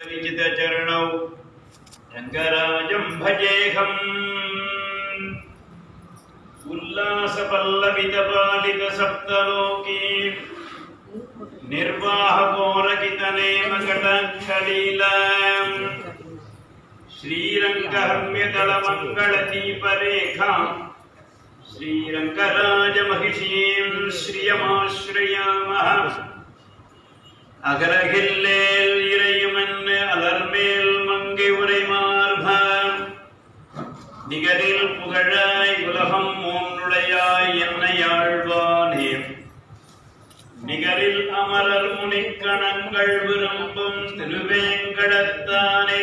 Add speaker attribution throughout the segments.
Speaker 1: चरणौ रंगराजं भजेऽहम् उल्लासपल्लवितपालित सप्तलोकी निर्वाहकोरकितनेमकटाक्षलीलाम् श्रीरङ्गहर्म्यतलमङ्गलदीपरेखाम् श्रीरङ्गराजमहिषीं श्रियमाश्रयामः அகலகில்லேல் இறையுமென்ன அலர்மேல் மங்கை உரைமார்பான் நிகரில் புகழாய் உலகம் மூன்றுடையாய் என்னையாழ்வானே நிகரில் அமரர் முனிக்கணங்கள் விரும்பும் திருவேங்கடத்தானே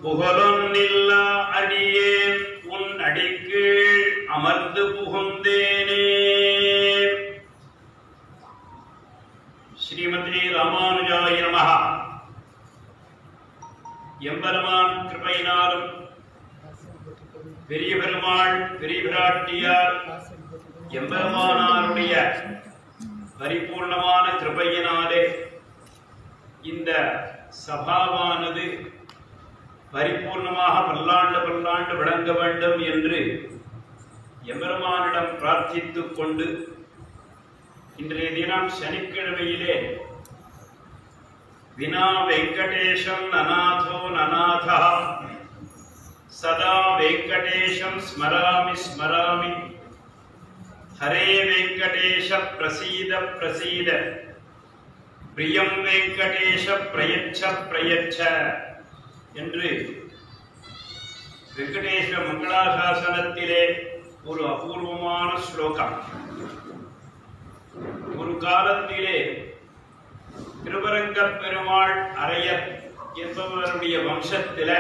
Speaker 1: புகழொன்னில்லா அடியே உன் அடிக்கீழ் அமர்ந்து புகுந்தேனே. श्रीमते रामानुजाय नमः. எம்பெருமான் கிருபையினாலும் பெரிய பெருமாள் பெரிய பிராட்டியார் எம்பெருமானாருடைய பரிபூர்ணமான கிருபையினாலே இந்த சபாவானது பரிபூர்ணமாக பல்லாண்டு பல்லாண்டு விளங்க வேண்டும் என்று எம்பெருமானிடம் பிரார்த்தித்துக் கொண்டு இன்றைய தினம் சனிக்கிழமையிலே வினா வெங்கடேஷம் நநாதோ நநாதா சதா வெங்கடேஷம் ஸ்மராமி ஸ்மராமி ஹரே வெங்கடேஷ பிரசீத பிரசீத பிரியம் வெங்கடேஷ பிரயச்ச பிரயச்ச என்று வெங்கடேஷ மங்களாசாசனத்திலே ஒரு அபூர்வமான ஸ்லோகம். ஒரு காலத்திலே திருவரங்க பெருமாள் அரையர் என்பவருடைய வம்சத்தில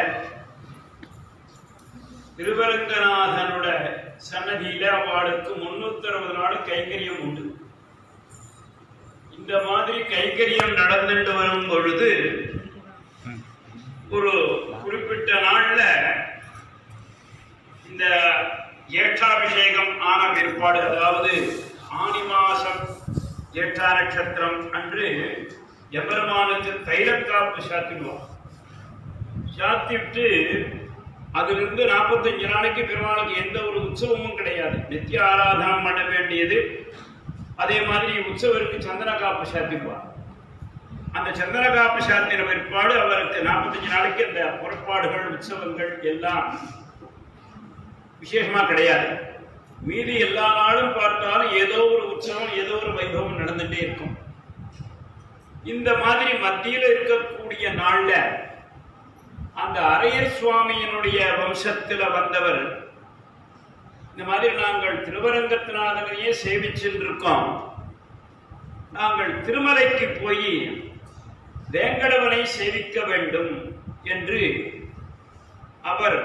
Speaker 1: திருவரங்கநாதனோட சன்னதியில அவளுக்கு 360 நாள் கைங்கரியம் உண்டு. இந்த மாதிரி கைங்கரியம் நடந்துட்டு வரும் பொழுது ஒரு குறிப்பிட்ட நாள்ல இந்த ஏற்றாபிஷேகம் ஆன பிற்பாடு, அதாவது ஆனி மாசம் ஏற்றா நட்சத்திரம் அன்று எம்பெருமானுக்கு தைலக்காப்பு சாத்திடுவான். சாத்திட்டு அதிலிருந்து 45 நாளைக்கு பெருமாளுக்கு எந்த ஒரு உற்சவமும் கிடையாது. நித்திய ஆராதனம் பண்ண வேண்டியது. அதே மாதிரி உற்சவருக்கு சந்தன காப்பு சாத்திடுவார். அந்த சந்தன காப்பு சாத்தின பிற்பாடு அவருக்கு 45 நாளைக்கு அந்த புறப்பாடுகள் உற்சவங்கள் எல்லாம் விசேஷமா கிடையாது. மீதி எல்லா நாளும் பார்த்தாலும் ஏதோ ஒரு உற்சவம் ஏதோ ஒரு வைபவம் நடந்துட்டே இருக்கும். இந்த மாதிரி மத்தியில் இருக்கக்கூடிய நாள்ல அந்த அரையர் சுவாமியினுடைய வம்சத்துல வந்தவர் இந்த மாதிரி நாங்கள் திருவரங்கநாதனையே சேவிச்சிருக்கோம், நாங்கள் திருமலைக்கு போய் வேங்கடவனை சேவிக்க வேண்டும் என்று அவர்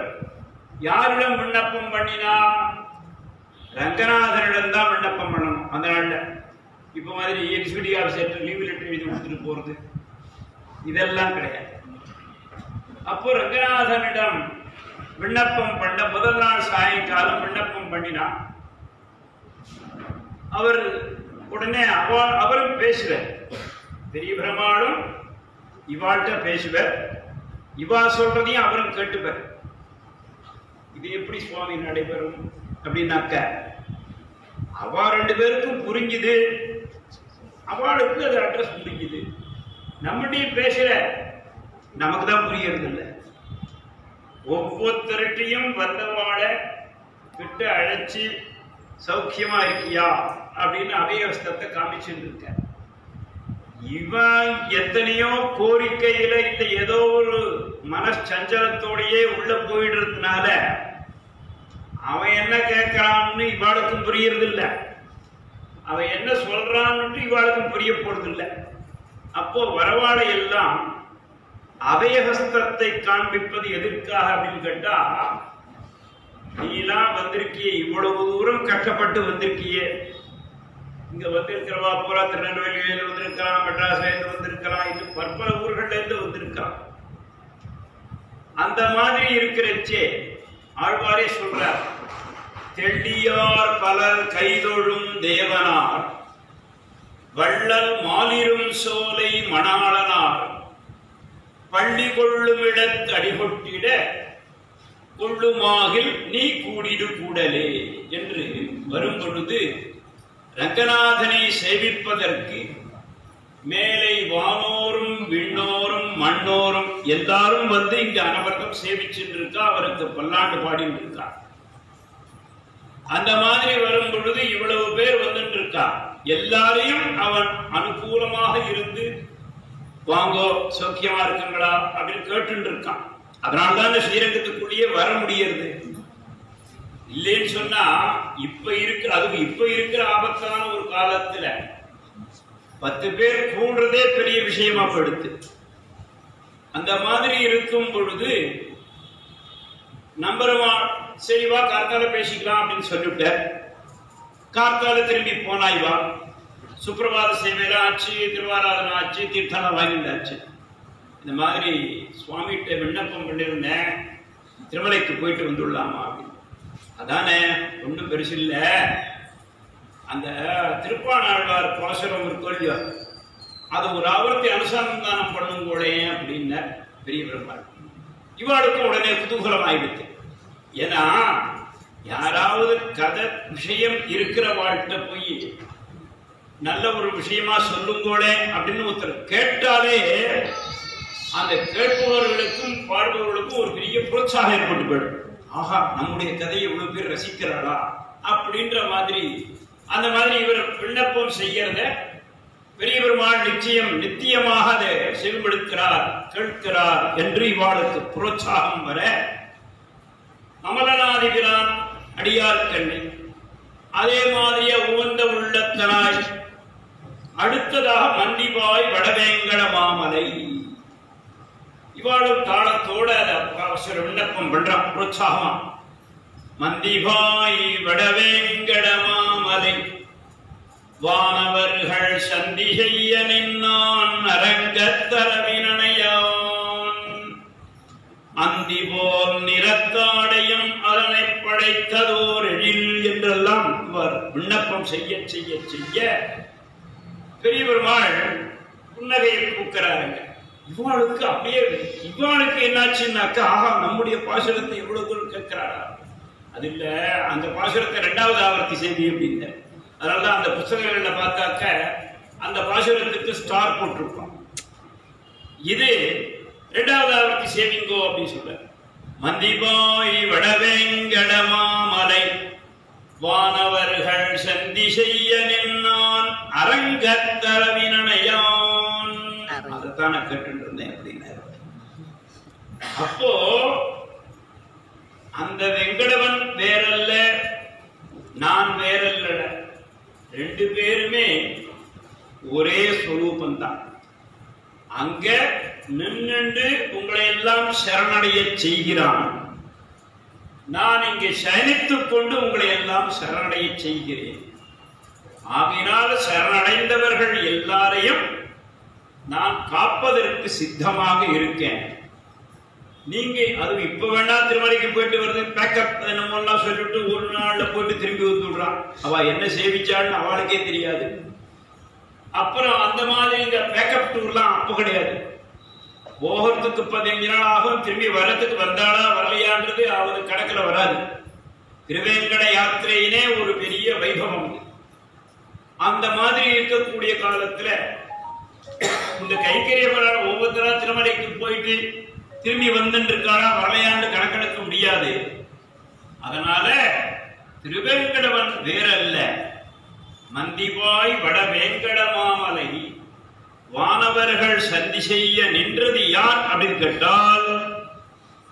Speaker 1: யாரிடம் விண்ணப்பம் பண்ணினார்? ரங்கநாதனிடம் தான் விண்ணப்பம் பண்ணணும். அந்த நாள்ல இப்ப மாதிரி எக்ஸிக்யூட்டிவ் ஆஃபீஸர் லீவ் லெட்டர் எழுதி கொடுத்துட்டு போறது இதெல்லாம் கிடையாது. அப்போ ரங்கநாதனிடம் விண்ணப்பம் பண்ண முதல் நாள் சாயங்காலம் விண்ணப்பம் பண்ணினா அவர் உடனே அவரும் பேசுவார். பெரிய பெருமாளும் இவாள்கிட்ட பேசுவார், இவா சொல்றதையும் அவரும் கேட்டுப்பார். இது எப்படி சுவாமி நடைபெறும் அப்படின்னாக்க, அவ 2 பேருக்கும் புரிஞ்சுது, அவளுக்கு அது அட்ரஸ் புரிஞ்சுது. நம்மகிட்ட பேசுற நமக்கு தான் புரியறது இல்லை. ஒவ்வொருத்தருட்டையும் வந்தவாழ கிட்ட அழைச்சி சௌக்கியமா இருக்கியா அப்படின்னு அபயவஸ்தத்தை காமிச்சுட்டு இருக்க. இவன் எத்தனையோ கோரிக்கையில இந்த ஏதோ ஒரு மனச்சஞ்சலத்தோடையே உள்ள போயிடுறதுனால அவன் என்ன கேட்கிறான்னு இவாளுக்கும் புரியறது இல்ல, அவன் என்ன சொல்றான்னு இவாளுக்கும் புரிய போறது இல்ல. அப்போ வரவாளை எல்லாம் அபயஹஸ்தத்தை காண்பிப்பது எதற்காக அப்படின்னு கேட்டா, நீலாம் வந்திருக்கியே, இவ்வளவு தூரம் கஷ்டப்பட்டு வந்திருக்கியே, இங்க வந்திருக்கிறவா பூரா திருநெல்வேலியில வந்திருக்கலாம், மெட்ராஸ்ல இருந்து வந்திருக்கலாம், இன்னும் பற்பல ஊர்கள்ல இருந்து வந்திருக்கலாம். அந்த மாதிரி இருக்கிறச்சே ஆழ்வாரே சொல்றார், தெள்ளியார் பலர் கைதொழும் தேவனார் வள்ளல் மாலிரும் சோலை மணாளனார் பள்ளி கொள்ளுமிடத்து அடிகொட்டிட கொள்ளுமாகில் நீ கூடிடு கூடலே என்று வரும் பொழுது ரங்கநாதனை சேவிப்பதற்கு மேலை வானோரும் விண்ணோரும் மண்ணோரும் எல்லாரும் வந்து இங்கு அனவர்த்தம் சேவிச்சுட்டு இருக்கா. அவருக்கு பல்லாண்டு பாடிட்டு இருக்கா. அந்த மாதிரி வரும் பொழுது இவ்வளவு பேர் வந்துட்டு இருக்கா. எல்லாரையும் அவன் அனுகூலமாக இருந்து வாங்கோ சௌக்கியமா இருக்குங்களா அப்படின்னு கேட்டு இருக்கான். அதனால்தான் இந்த ஸ்ரீரங்கத்துக்குள்ளேயே வர முடியறது. இல்லைன்னு சொன்னா இப்ப இருக்கிற ஆபத்தான ஒரு காலத்துல 10 பேர் கூடுறதே பெரிய விஷயமா படுத்து. அந்த மாதிரி இருக்கும் பொழுது நம்பருமா சரி வா கார்த்தால பேசிக்கலாம் அப்படின்னு சொல்லிவிட்ட. கார்த்தால திரும்பி போனாய் வா. சுப்பிரபாத சேவையெல்லாம் ஆச்சு, திருவாராதனை ஆச்சு, தீர்த்தாலாம் வாங்கிட்டாச்சு. இந்த மாதிரி சுவாமிகிட்ட விண்ணப்பம் பண்ணியிருந்தேன், திருமலைக்கு போயிட்டு வந்துடலாமா அப்படின்னு. அதானே ஒன்றும் பெருசு இல்லை. அந்த திருப்பாணாழ்வார் பாசுரம் இருக்கோ இல்லையோ, அது ஒரு ஆவர்த்தி அனுசந்தானம் பண்ணும் கூட அப்படின்ன பெரிய பெருமாள். இவாளுக்கும் உடனே குதூகலம் ஆயிடுச்சு. ஏன்னா யாராவது கதை விஷயம் இருக்கிற வாழ்கிட்ட போய் நல்ல ஒரு விஷயமா சொல்லுங்கோளே அப்படின்னு ஒருத்தர் கேட்டாலே அந்த கேட்பவர்களுக்கும் பாடுபவர்களுக்கும் ஒரு பெரிய புரோத்சாகம் ஏற்பட்டு போயிடும். ஆஹா, நம்முடைய கதையை இவ்வளவு பேர் ரசிக்கிறாளா அப்படின்ற மாதிரி. அந்த மாதிரி இவர் விண்ணப்பம் செய்யறத பெரிய பெருமாள் நித்தியமாக அதை செவிமடுக்கிறார், கேட்கிறார் என்று இவாளுக்கு புரோத்சாகம் வர அமலநாதிபிரான் அடியார் கண்ணி அதே மாதிரியே உவந்த உள்ளத்தனாய் அடுத்ததாக மந்திபாய் வடவேங்கட மாமலை இவாளும் தாளத்தோட விண்ணப்பம் பண்றான் புரோத்சாகமா. மந்திபாய் வடவேங்கட மாமலை வானவர்கள் சந்தி செய்ய நின்னான் அரங்கத்தரவினையான் அந்தி போல் நிறத்தாடையும் அதனை படைத்ததோர் எழில் என்றெல்லாம் இவர் விண்ணப்பம் செய்ய செய்ய செய்ய பெரிய பெருமாள் புன்னகையை பூக்கிறாருங்க. இவாளுக்கு அப்படியே இவாளுக்கு என்னாச்சுன்னாக்கா, ஆகா நம்முடைய பாசுரத்தை எவ்வளவு தூரம் கேட்கிறாரா. அது இல்ல, அந்த பாசுரத்தை 2வது ஆவர்த்தி செய்தி அப்படின்னு. அதனாலதான் அந்த புத்தகங்கள்ல பார்த்தாக்க அந்த பாசுரத்துக்கு ஸ்டார் போட்டிருப்பான். இது 2வது ஆவர்த்தி சேவிங்கோ அப்படின்னு சொல்ற. மந்திபாய் வடவேங்கட மாமலை வானவர்கள் சந்தி செய்ய நின்னான் அரங்கத்தரவினையான். அதைத்தான் நான் கேட்டு இருந்தேன் அப்படின்னாரு. அப்போ அந்த வெங்கடவன் வேறல்ல, நான் வேறல்ல, 2 பேருமே ஒரே ஸ்வரூபந்தான். அங்க நின்று உங்களை எல்லாம் சரணடைய செய்கிறான். நான் இங்கே சயனித்துக் கொண்டு உங்களை எல்லாம் சரணடைய செய்கிறேன். ஆகையினால் சரணடைந்தவர்கள் எல்லாரையும் நான் காப்பதற்கு சித்தமாக இருக்கேன். நீங்க அது இப்ப வேணா திருமலைக்கு போயிட்டு வருது பேக்கப் என்னமோலாம் சொல்லிட்டு ஒரு நாள்ல போயிட்டு திரும்பி வந்துடுறான். அவ என்ன சேவிச்சாள்னு அவளுக்கே தெரியாது. அப்புறம் அந்த மாதிரி இந்த பேக்கப் டூர்லாம் அப்ப கிடையாது. போகிறதுக்கு 15 நாள் ஆகும், திரும்பி வர்றதுக்கு வந்தாளா வரலையான்றது அவரு கணக்குல வராது. திருவேங்கட யாத்திரையினே ஒரு பெரிய வைபவம். அந்த மாதிரி இருக்கக்கூடிய காலத்துல இந்த கைக்கரியவரான ஒவ்வொருத்தரா திருமலைக்கு போயிட்டு திரும்பி வந்துட்டு இருக்காளா வரலையாண்டு கணக்கெடுக்க முடியாது. அதனால திருவேங்கடவன் வேறல்ல, மந்திபாய் வடவேங்கட மாமலை வானவர்கள் சந்தி செய்ய நின்றது யார் அப்படின்னு கேட்டால்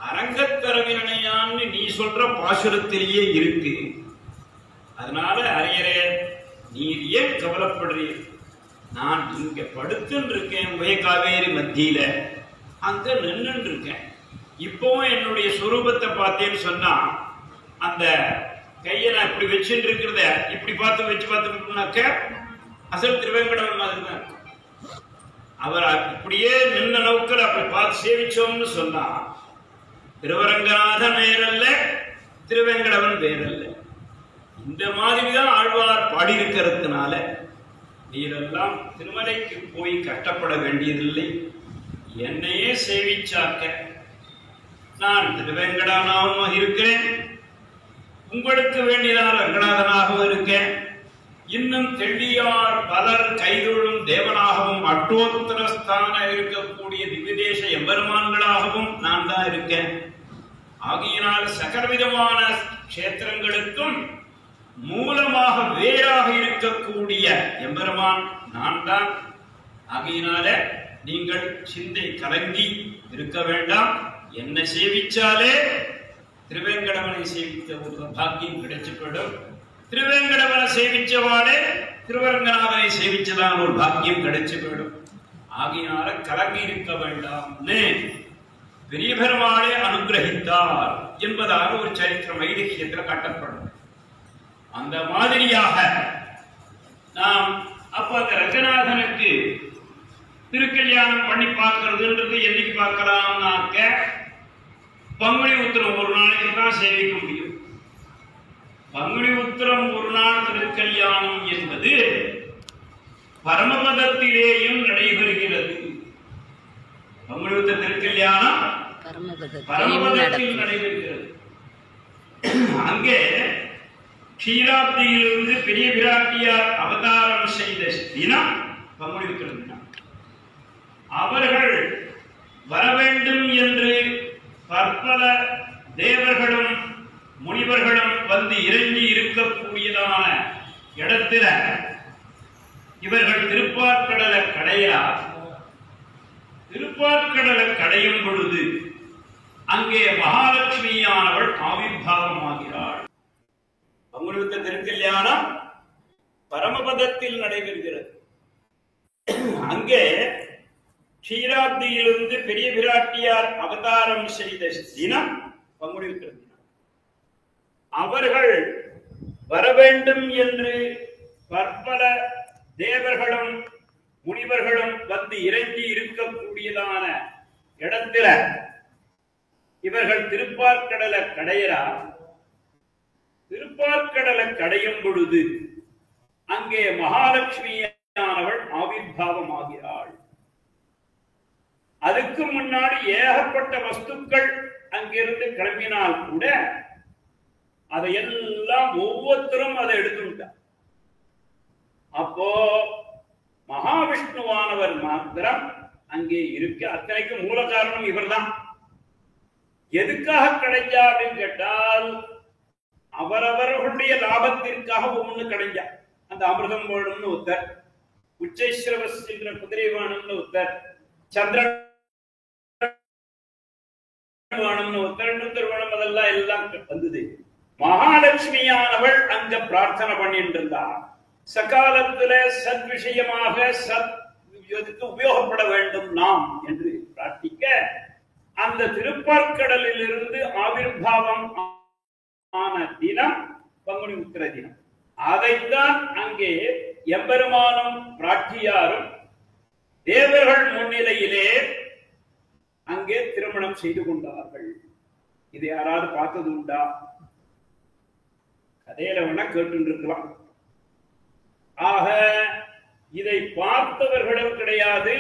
Speaker 1: அரங்கத்தரவினையான்னு நீ சொல்ற பாசுரத்திலேயே இருக்கு. அதனால அரியரே, நீர் ஏன் கவலைப்படுறீர்? நான் இங்க படுத்துன்னு இருக்கேன் உய காவேரி மத்தியில, அங்க நின்று இருக்கேன். இப்பவும் என்னுடைய சுரூபத்தை பார்த்தேன்னு சொன்னா அந்த கையை நான் இப்படி வச்சுட்டு இருக்கிறத இப்படி பார்த்து வச்சு பார்த்துனாக்க அசல் திருவேங்கடவன் மாதிரி தான் இருக்கும். அவர் இப்படியே நின்ன நோக்கில் அப்படி பார்த்து சேவிச்சோம்னு சொன்னா திருவரங்கநாதன் வேறல்ல, திருவேங்கடவன் வேறல்ல. இந்த மாதிரிதான் ஆழ்வார் பாடியிருக்கிறதுனால நீரெல்லாம் திருமலைக்கு போய் கஷ்டப்பட வேண்டியதில்லை. என்னையே சேவிச்சாக்க நான் திருவேங்கடனாகவும் இருக்கிறேன், உங்களுக்கு வேண்டியதான ரங்கநாதனாகவும் இருக்கேன், இன்னும் தெள்ளியார் பலர் கைதொழும் தேவனாகவும் அட்டோத்தரஸ்தான இருக்கக்கூடிய திவ்யதேச எம்பெருமான்களாகவும் நான் தான் இருக்கேன். ஆகையினால் சகலவிதமான கஷேத்திரங்களுக்கும் மூலமாக வேறாக இருக்கக்கூடிய எம்பெருமான் நான் தான். ஆகையினால நீங்கள் சிந்தை கலங்கி இருக்க வேண்டாம். என்ன சேவிச்சாலே திருவேங்கடவனை சேவித்த ஒரு பாக்கியம் கிடைச்சுவிடும். திருவேங்கடவனை சேவிச்சவாளே திருவரங்கநாதனை சேவிச்சதான் ஒரு பாக்கியம் கிடைச்சுவிடும். ஆகையினால கலங்கி இருக்க வேண்டாம்னு பெரிய பெருமாளே அனுகிரகித்தார் என்பதாக ஒரு சரித்திரம் ஐதிஹ்யத்தில் காட்டப்படும். அந்த மாதிரியாக நாம் அப்ப அந்த ரங்கநாதனுக்கு திருக்கல்யாணம் பண்ணி பார்க்கறதுன்றது என்னைக்கு பார்க்கலாம்னாக்க பங்குனி உத்திரம் ஒரு நாளைக்கு தான் சேவிக்க முடியும். பங்குனி உத்திரம் ஒரு நாள் திருக்கல்யாணம் என்பது பரமபதத்திலேயும் நடைபெறுகிறது. பங்குனி உத்திர திருக்கல்யாணம் பரமபதத்தில் நடைபெறுகிறது. அங்கே க்ஷீராப்தியிலிருந்து பெரிய பிராட்டியார் அவதாரம் செய்த தினம் பங்குனி உத்திர தினம். அவர்கள் வர வேண்டும் என்று பற்பல தேவர்களும் முனிவர்களும் வந்து இறங்கி இருக்கக்கூடியதான இடத்துல இவர்கள் திருப்பாற்கடலை கடையார். திருப்பாற்கடலை கடையும் பொழுது அங்கே மகாலட்சுமியானவள் ஆவிர்வாவமாகிறாள். பங்குனி உத்திர திருக்கல்யாணம் பரமபதத்தில் நடைபெறுகிறது. அங்கே க்ஷீராப்தியிலிருந்து பெரிய பிராட்டியார் அவதாரம் செய்த தினம் பங்குனி உத்திர தினம். அவர்கள் வர வேண்டும் என்று பற்பல தேவர்களும் முனிவர்களும் வந்து இறங்கி இருக்கக்கூடியதான இடத்துல இவர்கள் திருப்பாற்கடலை கடையறார். திருப்பாற்கடலை கடையும் பொழுது அங்கே மகாலட்சுமியானவள் ஆவிர்வாவமாகிறாள். அதுக்கு முன்னாடி ஏகப்பட்ட வஸ்துக்கள் அங்கிருந்து கிளம்பினால் கூட அதையெல்லாம் ஒவ்வொருத்தரும் அதை எடுத்துட்டார். அப்போ மகாவிஷ்ணுவானவர் மாத்திரம் அங்கே இருக்க. அத்தனைக்கு மூல காரணம் இவர்தான். எதுக்காக கிடைச்சா அப்படின்னு கேட்டால் அவரவர்களுடைய லாபத்திற்காக ஒண்ணு கிடைஞ்சா. அந்த அமிர்தம் வேணும்னு ஒருத்தர், உச்சைஸ்ரவஸ் என்ற குதிரை வேணும்னு ஒருத்தர், சந்திரன் வேணும்னு ஒருத்தர், இன்னொருத்தர் வேணும், அதெல்லாம் எல்லாம் வந்தது. மகாலட்சுமியானவள் அங்க பிரார்த்தனை பண்ணிட்டு இருந்தார். சகாலத்துல சத் விஷயமாக சத் உபயோகப்பட வேண்டும் நாம் என்று பிரார்த்திக்க அந்த திருப்பாற்கடலில் இருந்து ஆவிர்வாவம் ஆன தினம் பங்குனி உத்திர தினம். அதைத்தான் அங்கே எம்பெருமானும் பிராட்டியாரும் தேவர்கள் முன்னிலையிலே அங்கே திருமணம் செய்து கொண்டார்கள். இதை யாராவது பார்த்தது உண்டா? கதையில வேணா கேட்டு இருக்கலாம். ஆக இதை பார்த்தவர்களும் கிடையாது,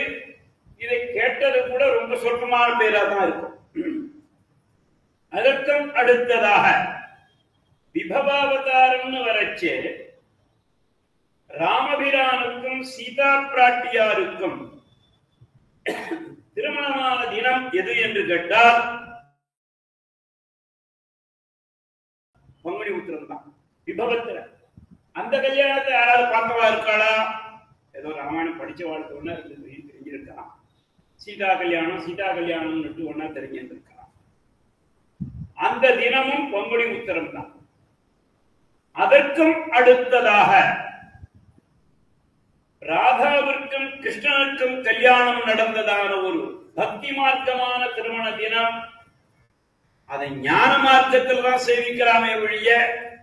Speaker 1: இதை கேட்டது கூட ரொம்ப சொற்பமான பேரா தான் இருக்கும். அதற்கும் அடுத்ததாக விபவாவதாரம்னு வரச்சே ராமபிரானுக்கும் சீதா பிராட்டியாருக்கும் திருமணமான தினம் எது என்று கேட்டால் பங்குனி உத்திரம் தான். விபவத்துல அந்த கல்யாணத்தை யாராவது பார்த்தவா இருக்காளா? ஏதோ ராமாயணம் படிச்ச வாழ்க்கை ஒன்னா தெரிஞ்சிருக்கலாம். சீதா கல்யாணம் ஒன்னா தெரிஞ்சிருக்கலாம். அந்த தினமும் பங்குனி உத்திரம் தான். அதற்கும் அடுத்ததாக ராதாவிற்கும் கிருஷ்ணனுக்கும் கல்யாணம் நடந்ததான ஒரு பக்தி மார்க்கமான திருமண தினம். அதை ஞான மார்க்கத்தில் தான் சேவிக்கலாமே ஒழிய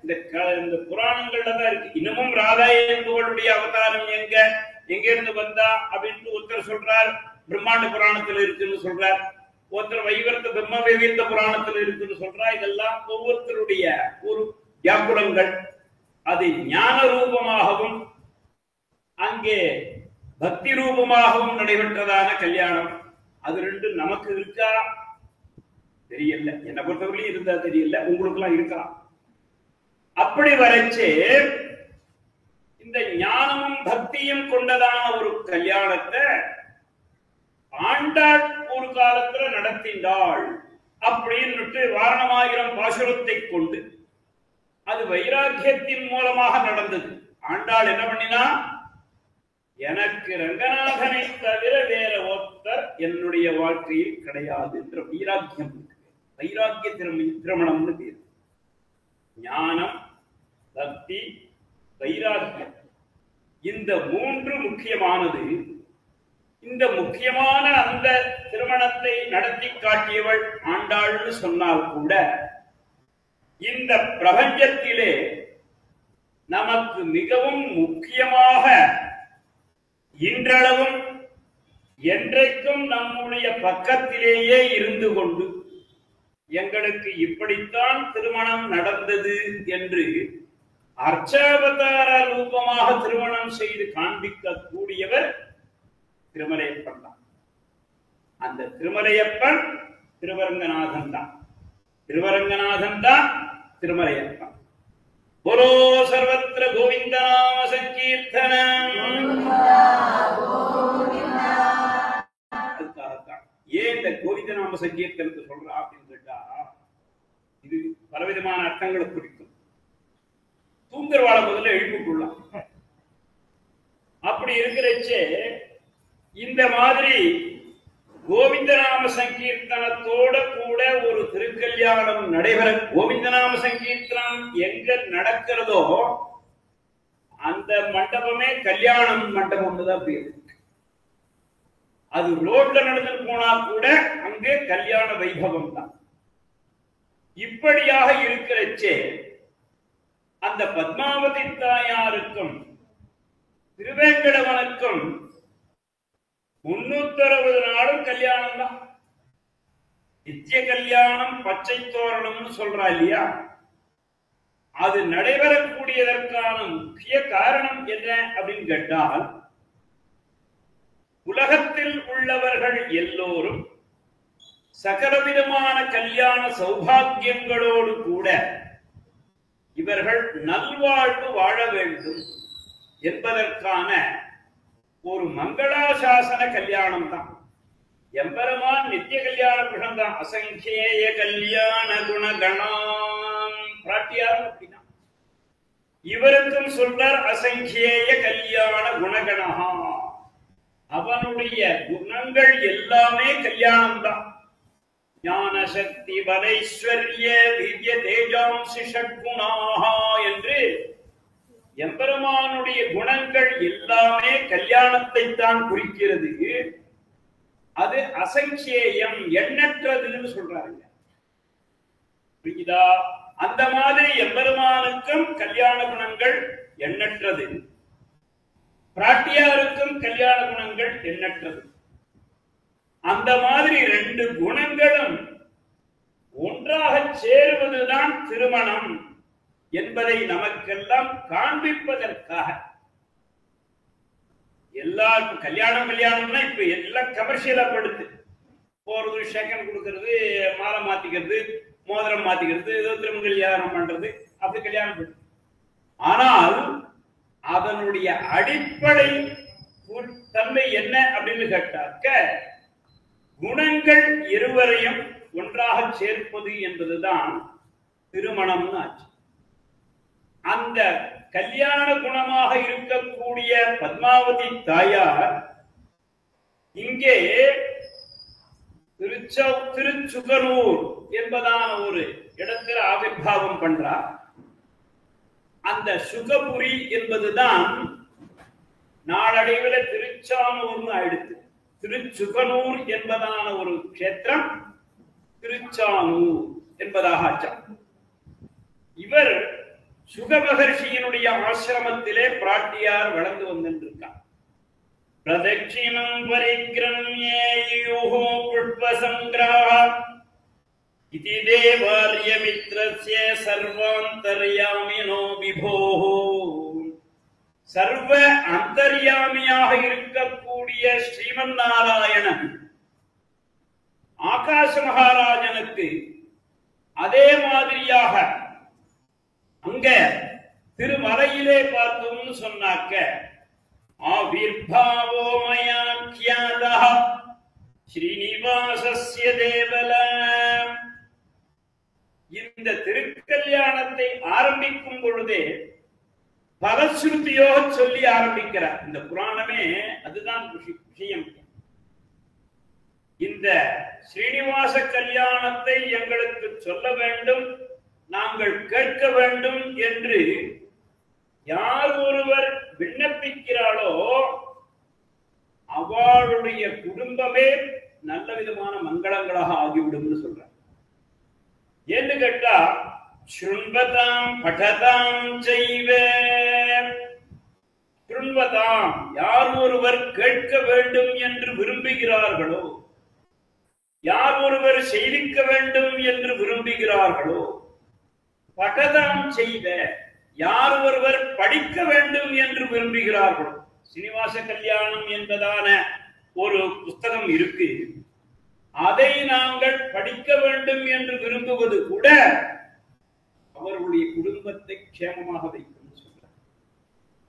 Speaker 1: இந்த புராணங்கள்ல தான் இருக்கு. இன்னமும் ராதா என்பவளுடைய அவதாரம் எங்க இருந்து வந்தா அப்படின்னு ஒருத்தர் சொல்றார், பிரம்மாண்ட புராணத்துல இருக்குன்னு சொல்றார். ஒருத்தர் வைவர்த்த பிரம்ம வைவீர்த்த புராணத்துல இருக்குன்னு சொல்றா. இதெல்லாம் ஒவ்வொருத்தருடைய ஒரு வியாக்குலங்கள். அது ஞான ரூபமாகவும் அங்கே பக்தி ரூபமாகவும் நடைபெற்றதான கல்யாணம். அது ரெண்டு நமக்கு இருக்கா தெரியல. என்னை பொறுத்தவரையிலும் இருந்தா தெரியல, உங்களுக்கு எல்லாம் இருக்கலாம். அப்படி வரைச்சு இந்த ஞானமும் பக்தியும் கொண்டதான ஒரு கல்யாணத்தை ஆண்டாள் ஒரு காலத்துல நடத்தினாள் அப்படின்னு வாரணமாயிரம் பாசுரத்தை கொண்டு அது வைராக்கியத்தின் மூலமாக நடந்தது. ஆண்டாள் என்ன பண்ணினா, எனக்கு ரங்கநாதனை தவிர வேற ஒருத்தர் என்னுடைய வாழ்க்கையில் கிடையாது என்ற வைராக்கியம். வைராக்கிய திருமணம்னு பேர். ஞானம், பக்தி, வைராக்கியம், இந்த மூன்று முக்கியமானது. இந்த முக்கியமான அந்த திருமணத்தை நடத்தி காட்டியவள் ஆண்டாள்னு சொன்னால் கூட இந்த பிரபஞ்சத்திலே நமக்கு மிகவும் முக்கியமாக இன்றளவும் என்றைக்கும் நம்முடைய பக்கத்திலேயே இருந்து கொண்டு எங்களுக்கு இப்படித்தான் திருமணம் நடந்தது என்று அர்ச்சாவதார ரூபமாக திருமணம் செய்து காண்பிக்க கூடியவர் திருமலையப்பன் தான். அந்த திருமலையப்பன் திருவரங்கநாதன் தான். திருவரங்கநாதன் தான் திருமலையப்பன். போலோ சர்வத்திர கோவிந்த நாம சங்கீர்த்தனம். அதுக்காகத்தான் ஏன் இந்த கோவிந்த நாம சங்கீர்த்தனத்தை சொல்றா அப்படின்னு கேட்டா, இது பலவிதமான அர்த்தங்களை குறிக்கும். தூங்குறவாள முதல்ல எழுப்பிக்கொள்ளலாம். அப்படி இருக்கிறச்சே இந்த மாதிரி கோவிந்தநாம சங்கீர்த்தனத்தோட கூட ஒரு திருக்கல்யாணம் நடைபெற, கோவிந்தநாம சங்கீர்த்தனம் எங்க நடக்கிறதோ அந்த மண்டபமே கல்யாணம் மண்டபம்னு தான் பேரு. அது ரோட்ல நடந்து போனா கூட அங்கே கல்யாண வைபவம் தான். இப்படியாக இருக்கிறச்சே அந்த பத்மாவதி தாயாருக்கும் திருவேங்கடவனுக்கும் 360 நாளும் கல்யாணம் தான். நித்திய கல்யாணம் பச்சை தோரணம்னு சொல்றா இல்லையா, அது நடைபெறக்கூடியதற்கான முக்கிய காரணம் என்ன அப்படின்னு கேட்டால், உலகத்தில் உள்ளவர்கள் எல்லோரும் சகலவிதமான கல்யாண சௌபாகியங்களோடு கூட இவர்கள் நல்வாழ்வு வாழ வேண்டும் என்பதற்கான ஒரு மங்களாசாசன கல்யாணம் தான். எம்பெருமான் நித்திய கல்யாண குணம் தான். அசங்கேய கல்யாண குணகணாம் பிராட்டியார் அப்படின்னா இவருக்கும் சொல்றார் அசங்கேய கல்யாண குணகணா. அவனுடைய குணங்கள் எல்லாமே கல்யாணம் தான். ஞான சக்தி பலைஸ்வர்ய வீரிய தேஜாம்சி ஷட்குணாஹா என்று எம்பெருமானுடைய குணங்கள் எல்லாமே கல்யாணத்தை தான் குறிக்கிறது. அது அசங்கேயம், எண்ணற்றதுன்னு சொல்றாங்க. புரியுதா? அந்த மாதிரி எம்பெருமானுக்கும் கல்யாண குணங்கள் எண்ணற்றது, பிராட்டியாருக்கும் கல்யாண குணங்கள் எண்ணற்றது. அந்த மாதிரி ரெண்டு குணங்களும் ஒன்றாக சேருவதுதான் திருமணம் என்பதை நமக்கெல்லாம் காண்பிப்பதற்காக. எல்லாருக்கும் கல்யாணம்னா இப்ப எல்லாம் கமர்ஷியலா படுத்து போறது, செகண்ட் கொடுக்கறது, மாலை மாத்திக்கிறது, மோதிரம் மாத்திக்கிறது, ஏதோ திருமங்கல்யாணம் பண்றது, அப்படி கல்யாணம் படுத்து. ஆனால் அதனுடைய அடிப்படை தன்மை என்ன அப்படின்னு கேட்டாக்க, குணங்கள் இருவரையும் ஒன்றாக சேர்ப்பது என்பதுதான் திருமணம்னு ஆச்சு. அந்த கல்யாண குணமாக இருக்கக்கூடிய பத்மாவதி தாயார் இங்கே திருச்சுகனூர் என்பதான ஒரு இடத்தில் ஆவிர்வாவம் பண்றார். அந்த சுகபுரி என்பதுதான் நாளடைவில் திருச்சானூர்னு ஆயிடுத்து. திருச்சுகனூர் என்பதான ஒரு கஷேத்திரம் திருச்சானூர் என்பதாக ஆச்சார். இவர் சுக மகர்ஷியினுடைய ஆசிரமத்திலே பிராட்டியார் வளர்ந்து வந்திருக்கார். பிரதட்சிணம் பரிக்ரம்யேயுஹு புஷ்பசங்கிரஹ இதி தேவார்யமித்ரஸ்ய சர்வாந்தர்யாமினோ விபோஹ. சர்வ அந்தர்யாமியாக இருக்கக்கூடிய ஸ்ரீமன் நாராயணன் ஆகாச மகாராஜனுக்கு அதே மாதிரியாக அங்க திருமலையிலே பார்த்தோம்னு சொன்னாக்க ஆவிர்பாவோ மயா க்யாதா ஸ்ரீனிவாசஸ்ய தேவலம். இந்த திருக்கல்யாணத்தை ஆரம்பிக்கும் பொழுதே பலஸ்ருதியோக சொல்லி ஆரம்பிக்கிறார். இந்த புராணமே அதுதான் விஷயம். இந்த ஸ்ரீனிவாச கல்யாணத்தை எங்களுக்கு சொல்ல வேண்டும், நாங்கள் கேட்க வேண்டும் என்று யார் ஒருவர் விண்ணப்பிக்கிறாளோ அவளுடைய குடும்பமே நல்ல விதமான மங்களங்களாக ஆகிவிடும் சொல்றார். என்று கேட்டா ஸ்ருண்வதாம் படதாம் செய்வ, ஸ்ருண்வதாம் யார் ஒருவர் கேட்க வேண்டும் என்று விரும்புகிறார்களோ, யார் ஒருவர் செய்திக்க வேண்டும் என்று விரும்புகிறார்களோ, படதாம் செய்வ யார் ஒருவர் படிக்க வேண்டும் என்று விரும்புகிறார்களோ. ஸ்ரீனிவாச கல்யாணம் என்பதான ஒரு புஸ்தகம் இருக்கு, அதை நாங்கள் படிக்க வேண்டும் என்று விரும்புவது கூட அவர்களுடைய குடும்பத்தை க்ஷேமமாக வைக்கும் சொல்றார்.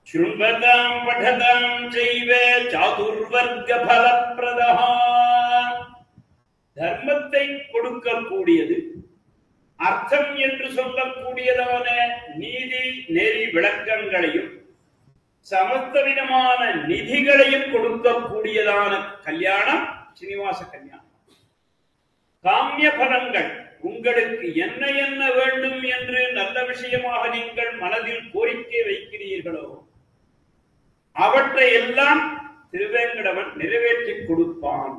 Speaker 1: ஸ்ருண்வதாம் படதாம் செய்வ சாதுர்வர்க பலப்பிரதா, தர்மத்தை கொடுக்கக்கூடியது, அர்த்தம் என்று சொல்லக்கூடியதான நீதி நெறி விளக்கங்களையும் சமஸ்த விதமான நிதிகளையும் கொடுக்கக்கூடியதான கல்யாணம் ஸ்ரீனிவாச கல்யாணம். காமிய பலன்கள், உங்களுக்கு என்ன என்ன வேண்டும் என்று நல்ல விஷயமாக நீங்கள் மனதில் கோரிக்கை வைக்கிறீர்களோ அவற்றை எல்லாம் திருவேங்கடவன் நிறைவேற்றி கொடுப்பான்.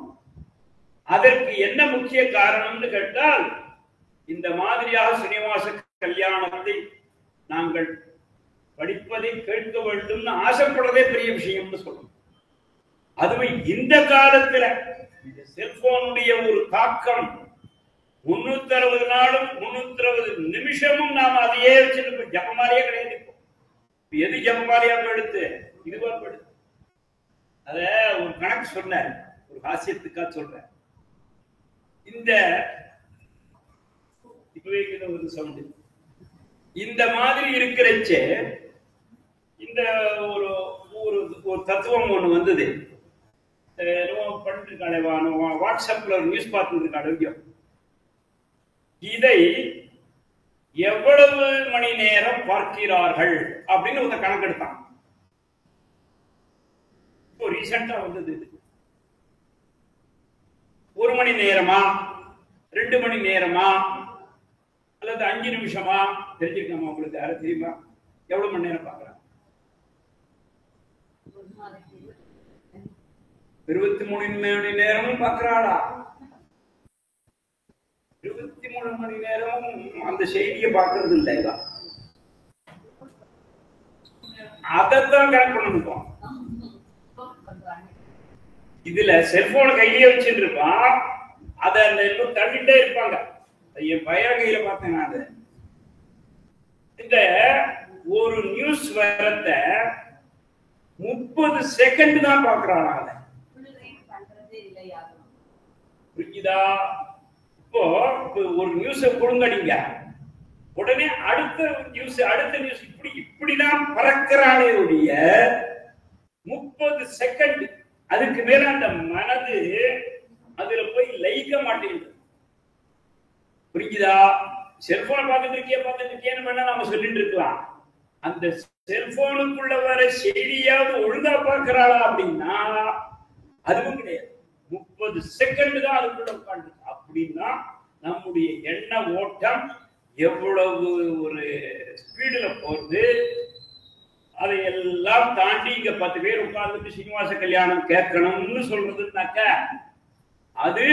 Speaker 1: அதற்கு என்ன முக்கிய காரணம்னு கேட்டால், இந்த மாதிரியாக ஸ்ரீனிவாச கல்யாணத்தை நாங்கள் படிப்பதை கேட்க வேண்டும் ஆசைப்படுறதே பெரிய விஷயம்னு சொல்லணும். அதுவும் இந்த காலத்துல இந்த செல்போனுடைய ஒரு தாக்கம், 360 நாளும் 360 நிமிஷமும் நாம் அதையே வச்சுட்டு ஜபமாரியே கிடையாது. எது ஜபமாரியா எடுத்து இதுவா எடுத்து அத ஒரு கணக்கு சொன்ன, ஒரு ஹாஸ்யத்துக்காக சொல்றேன். இந்த ஒரு சவுண்ட் இந்த மாதிரி இருக்கிறச்சே இந்த ஒரு ஒரு தத்துவம் ஒண்ணு வந்தது. பண்ணிருக்காளே வாட்ஸ்அப்ல ஒரு நியூஸ் பார்த்துருக்காள். இதை எவ்வளவு மணி நேரம் பார்க்கிறார்கள் அப்படின்னு ஒரு கணக்கெடுத்தான். இப்போ ரீசெண்டா வந்தது. 1 மணி நேரமா, 2 மணி நேரமா, அல்லது 5 நிமிஷமா தெரிஞ்சிருக்காமா உங்களுக்கு? யாரும் தெரியுமா எவ்வளவு மணி நேரம் பார்க்கறாங்க? 23 மணி நேரமும் பார்க்கறாளா? 23 மணி நேரமும் அந்த செய்தியை பார்க்கறது இல்லையா? அதைத்தான் கணக்கு பண்ணணும். இதுல செல்போனை கையிலே வச்சுட்டு இருப்பான், அதை அந்த இன்னும் தள்ளிட்டே இருப்பாங்க. என் பையன் கையில பார்த்தேன் நான். இந்த ஒரு நியூஸ் வரத 30 செகண்ட் தான் பாக்குறாங்க. புரியுதா? இப்போ ஒரு நியூஸ் கொடுங்கடிங்க, உடனே அடுத்த நியூஸ் இப்படிதான் பறக்கிறானே ஒழிய 30 செகண்ட் அதுக்கு மேல அந்த மனது அதுல போய் லயிக்க மாட்டேங்குது. புரியுதா? செல்போனை பார்த்துட்டு இருக்கேன்னு வேணா நாம சொல்லிட்டு இருக்கலாம். அந்த செல்போனுக்குள்ள வர செய்தியாவது ஒழுங்கா பார்க்கிறாளா அப்படின்னா அதுவும் கிடையாது. 30 செகண்ட் தான் அதுக்குள்ள உட்காந்து. அப்படின்னா நம்முடைய எண்ண ஓட்டம் எவ்வளவு ஒரு ஸ்பீடுல போகுது. அதையெல்லாம் தாண்டி இங்க 10 பேர் உட்கார்ந்துட்டு ஸ்ரீனிவாச கல்யாணம் கேட்கணும்னு சொல்றதுனாக்க அது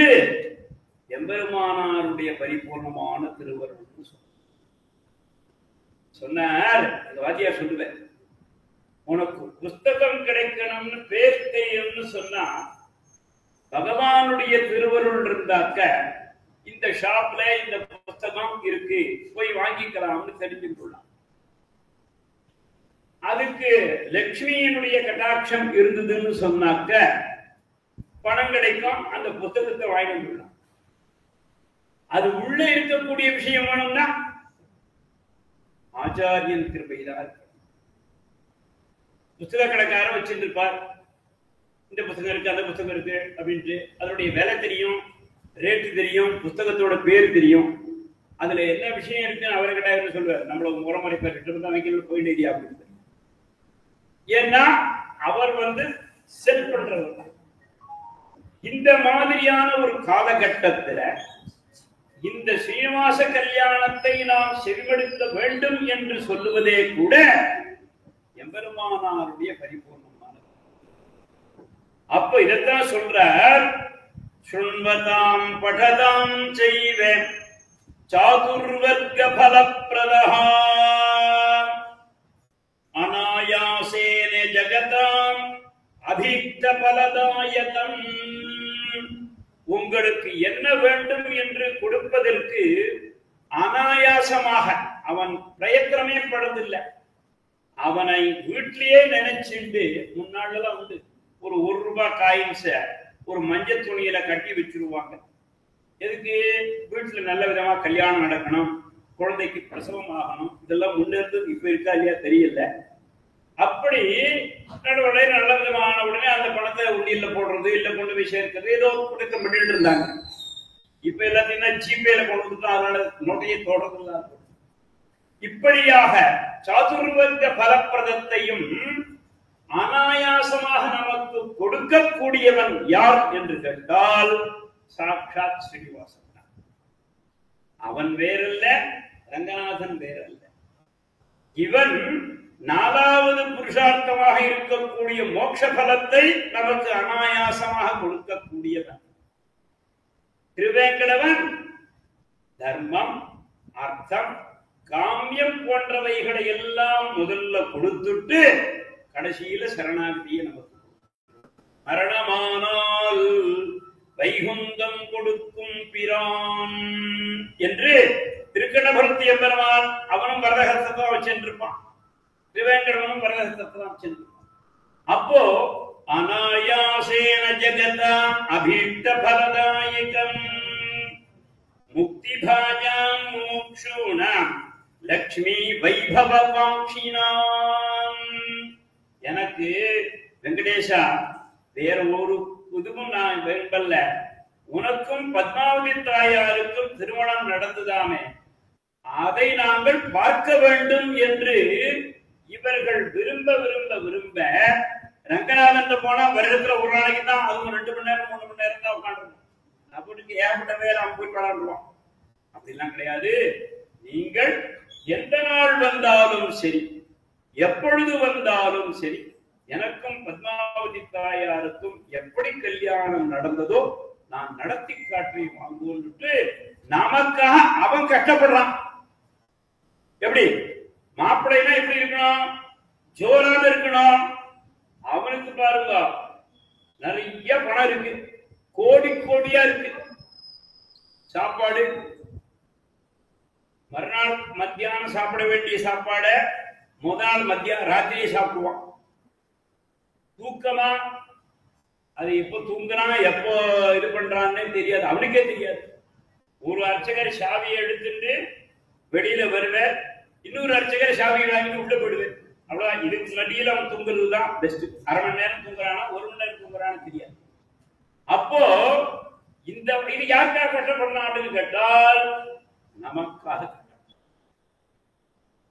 Speaker 1: எம்பெருமானாருடைய பரிபூர்ணமான திருவருள் சொன்னார். அந்த வாத்தியார் சொல்லுவேன், உனக்கு புஸ்தகம் கிடைக்கணும்னு பேர்த்தையம்னு சொன்னா பகவானுடைய திருவருள் இருந்தாக்க இந்த ஷாப்ல இந்த புஸ்தகம் இருக்கு, போய் வாங்கிக்கலாம்னு தெரிஞ்சுக்கலாம். அதுக்கு லட்சுமியினுடைய கட்டாட்சம் இருந்ததுன்னு சொன்னாக்க பணம் கிடைக்கும், அந்த புத்தகத்தை வாங்கிக்கலாம். அது உள்ள இருக்கக்கூடிய விஷயம் வேணும்னா ஆச்சாரியன் கிருபைதான். புத்தக கடைக்காரன் வச்சுட்டு இருப்பார், இந்த புத்தகம் இருக்கு அந்த புத்தகம் இருக்கு அப்படின்ட்டு அதனுடைய விலை தெரியும், ரேட்டு தெரியும், புத்தகத்தோட பேர் தெரியும், அதுல என்ன விஷயம் இருக்குன்னு அவரை கிட்ட சொல்லுவார். நம்மள முறைமுறை பேர் வைக்கணும் போயிட்டே அப்படின்னு. ஏன்னா அவர் செல் பண்றவர். இந்த மாதிரியான ஒரு காலகட்டத்துல இந்த ஸ்ரீனிவாச கல்யாணத்தை நாம் செவிமடுக்க வேண்டும் என்று சொல்லுவதே கூட எம்பெருமானாருடைய பரிபூர்ணமானது. அப்ப இதைத்தான் சொல்றார், சுண்வதாம் படதாம் செய்வ சாதுர்வர்க பலப்பிரதா அநாயாசேன ஜகதாம் அபீக்த பலதாயகம். உங்களுக்கு என்ன வேண்டும் என்று கொடுப்பதற்கு அனாயாசமாக அவன் பிரயத்தனமே படுறதில்லை. அவனை வீட்டிலேயே நினைச்சுட்டு முன்னாள்லாம் ஒரு ₹1 காயின்ஸ ஒரு மஞ்சள் துணியில கட்டி வச்சிருவாங்க. எதுக்கு? வீட்டுல நல்ல விதமா கல்யாணம் நடக்கணும், குழந்தைக்கு பிரசவம் ஆகணும். இதெல்லாம் முன்னிருந்து இப்ப இருக்கா இல்லையா தெரியல. அப்படி நடுவடை நல்ல விதமான உடனே அந்த பணத்தை உண்டியில போடுறது, இல்ல கொண்டு போய் சேர்க்கிறது, ஏதோ கொடுக்க பண்ணிட்டு இருந்தாங்க. இப்ப எல்லாத்தையும் ஜிபேல கொண்டு வந்துட்டோம், அதனால நோட்டையை தொடர்ந்து. இப்படியாக சாதுர்வர்க்க பலப்பிரதத்தையும் அனாயாசமாக நமக்கு கொடுக்கக்கூடியவன் யார் என்று கேட்டால் சாட்சாத் ஸ்ரீனிவாசன். அவன் வேறல்ல, ரங்கநாதன் வேறல்ல. இவன் 4வது புருஷார்த்தமாக இருக்கக்கூடிய மோட்ச பலத்தை நமக்கு அனாயாசமாக கொடுக்கக்கூடியவன். திருவேங்கடவன் தர்மம், அர்த்தம், காமியம் போன்றவைகளை எல்லாம் முதல்ல கொடுத்துட்டு கடைசியில சரணாகதியை நமக்கு மரணமானால் வைகுந்தம் கொடுக்கும் பிரான் என்று திருக்கடபுரத்தி எம்பெருமான் அவனும் வரதஹஸ்தத்தை வச்சிருப்பான், திருவேங்கடவனும் வரதஹஸ்தத்தை வச்சிருப்பான். அப்போ அநாயாசேன ஜகதாம் அபீஷ்ட பலதாயகம் முக்தி பாஜாம் மோக்ஷூணாம் லக்ஷ்மி வைபவ காங்ஷினாம். எனக்கு வெங்கடேஷா வேற ஒரு புதுவும் நான் விரும்பல. உனக்கும் பத்மாவதி தாயாருக்கும் திருமணம் நடந்ததாமே, அதை நாங்கள் பார்க்க வேண்டும் என்று இவர்கள் விரும்ப விரும்ப விரும்ப ரங்கநாதன் போனா வருடத்துல ஒரு நாளைக்கு தான், அதுவும் 2 மணி நேரம் 3 மணி நேரம் தான் உட்காந்துருவோம். அப்படி ஏற்பட்ட வேலை அவன் போய் விளாண்டுருவோம். அப்படிலாம் கிடையாது. நீங்கள் எந்த நாள் வந்தாலும் சரி, எப்பொழுது வந்தாலும் சரி, எனக்கும் பத்மாவதி தாயாருக்கும் எப்படி கல்யாணம் நடந்ததோ நான் நடத்தி காட்டி வாங்குவோன்னுட்டு நமக்காக அவன் கஷ்டப்படுறான். எப்படி மாப்பிள்ளைனா எப்படி இருக்கணும்? ஜோராக இருக்கணும். அவனுக்கு பாருங்க நிறைய பணம் இருக்கு, கோடி கோடியா இருக்கு. சாப்பாடு மறுநாள் மத்தியானம் சாப்பிட வேண்டிய சாப்பாட முதல் மத்தியானம் ராத்திரியே சாப்பிடுவான். தூக்கமா அது எப்போ தூங்குனா எப்போ இது பண்றான்னு தெரியாது, அவனுக்கே தெரியாது. ஒரு அர்ச்சகர் சாவியை எடுத்துட்டு வெளியில வருவேன், இன்னொரு அர்ச்சகர் சாவியை வாங்கிட்டு உள்ள போயிடுவேன். அவ்வளவுதான். இதுக்கு நடியில் அவன் தூங்குறது தான் பெஸ்ட். அரை மணி நேரம் தூங்குறானா 1 மணி நேரம் தூங்குறான்னு தெரியாது. அப்போ இந்த இது யாருக்காக கஷ்டப்படலாம் அப்படின்னு கேட்டால் நமக்காக.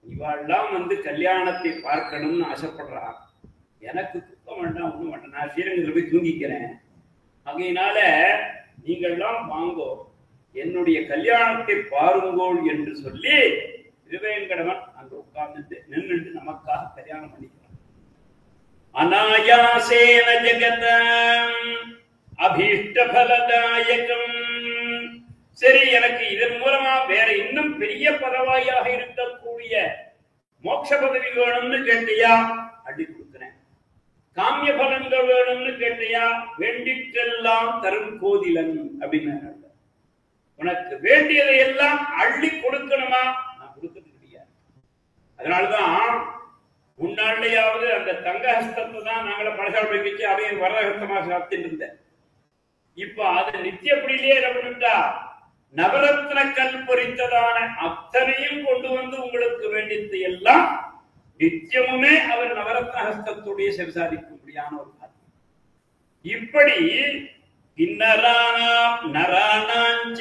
Speaker 1: இவாள்லாம் கல்யாணத்தை பார்க்கணும்னு ஆசைப்படுறான். எனக்கு தூக்கம் வேண்டாம், ஒண்ணும் வேண்டாம், நான் ஸ்ரீரங்கத்தில் போய் தூங்கிக்கிறேன். ஆகையினால நீங்கள்லாம் வாங்கோ, என்னுடைய கல்யாணத்தை பாருங்கோள் என்று சொல்லி திருவேங்கடவன் அங்க உட்கார்ந்து நின்றுட்டு நமக்காக கல்யாணம் பண்ணிக்கிறான். அநாயாசேன ஜகதம் அபீஷ்ட பலதாயகம். சரி, எனக்கு இதன் மூலமா வேற இன்னும் பெரிய பதவியாக இருக்கக்கூடிய மோட்ச பதவி வேணும்னு கேட்டியா, அடி கொடுக்கிறேன். காமிய பலன்கள் வேணும்னு கேட்டியா, வேண்டிற்றெல்லாம் தரும் கோதிலன் அப்படின்னு. உனக்கு வேண்டியதை எல்லாம் அள்ளி கொடுக்கணுமா? நான் கொடுக்கிறது கிடையாது. அதனாலதான் முன்னாடியாவது அந்த தங்கஹஸ்தத்தை தான் நாங்கள பழசால் வைக்கிச்சு, அதையும் வரதஹஸ்தமாக சாப்பிட்டு இருந்தேன். இப்ப அது நித்தியப்படியிலே பண்ணிட்டா நவரத்ன கல் பொறித்ததான அத்தனையும் கொண்டு வந்து உங்களுக்கு வேண்டியது எல்லாம் நித்தியமுமே அவர் நவரத்ன ஹஸ்தத்துடைய செவிசாதிக்கும்படியான ஒரு காரியம். இப்படி கிண்ணராணாம் நராணாஞ்ச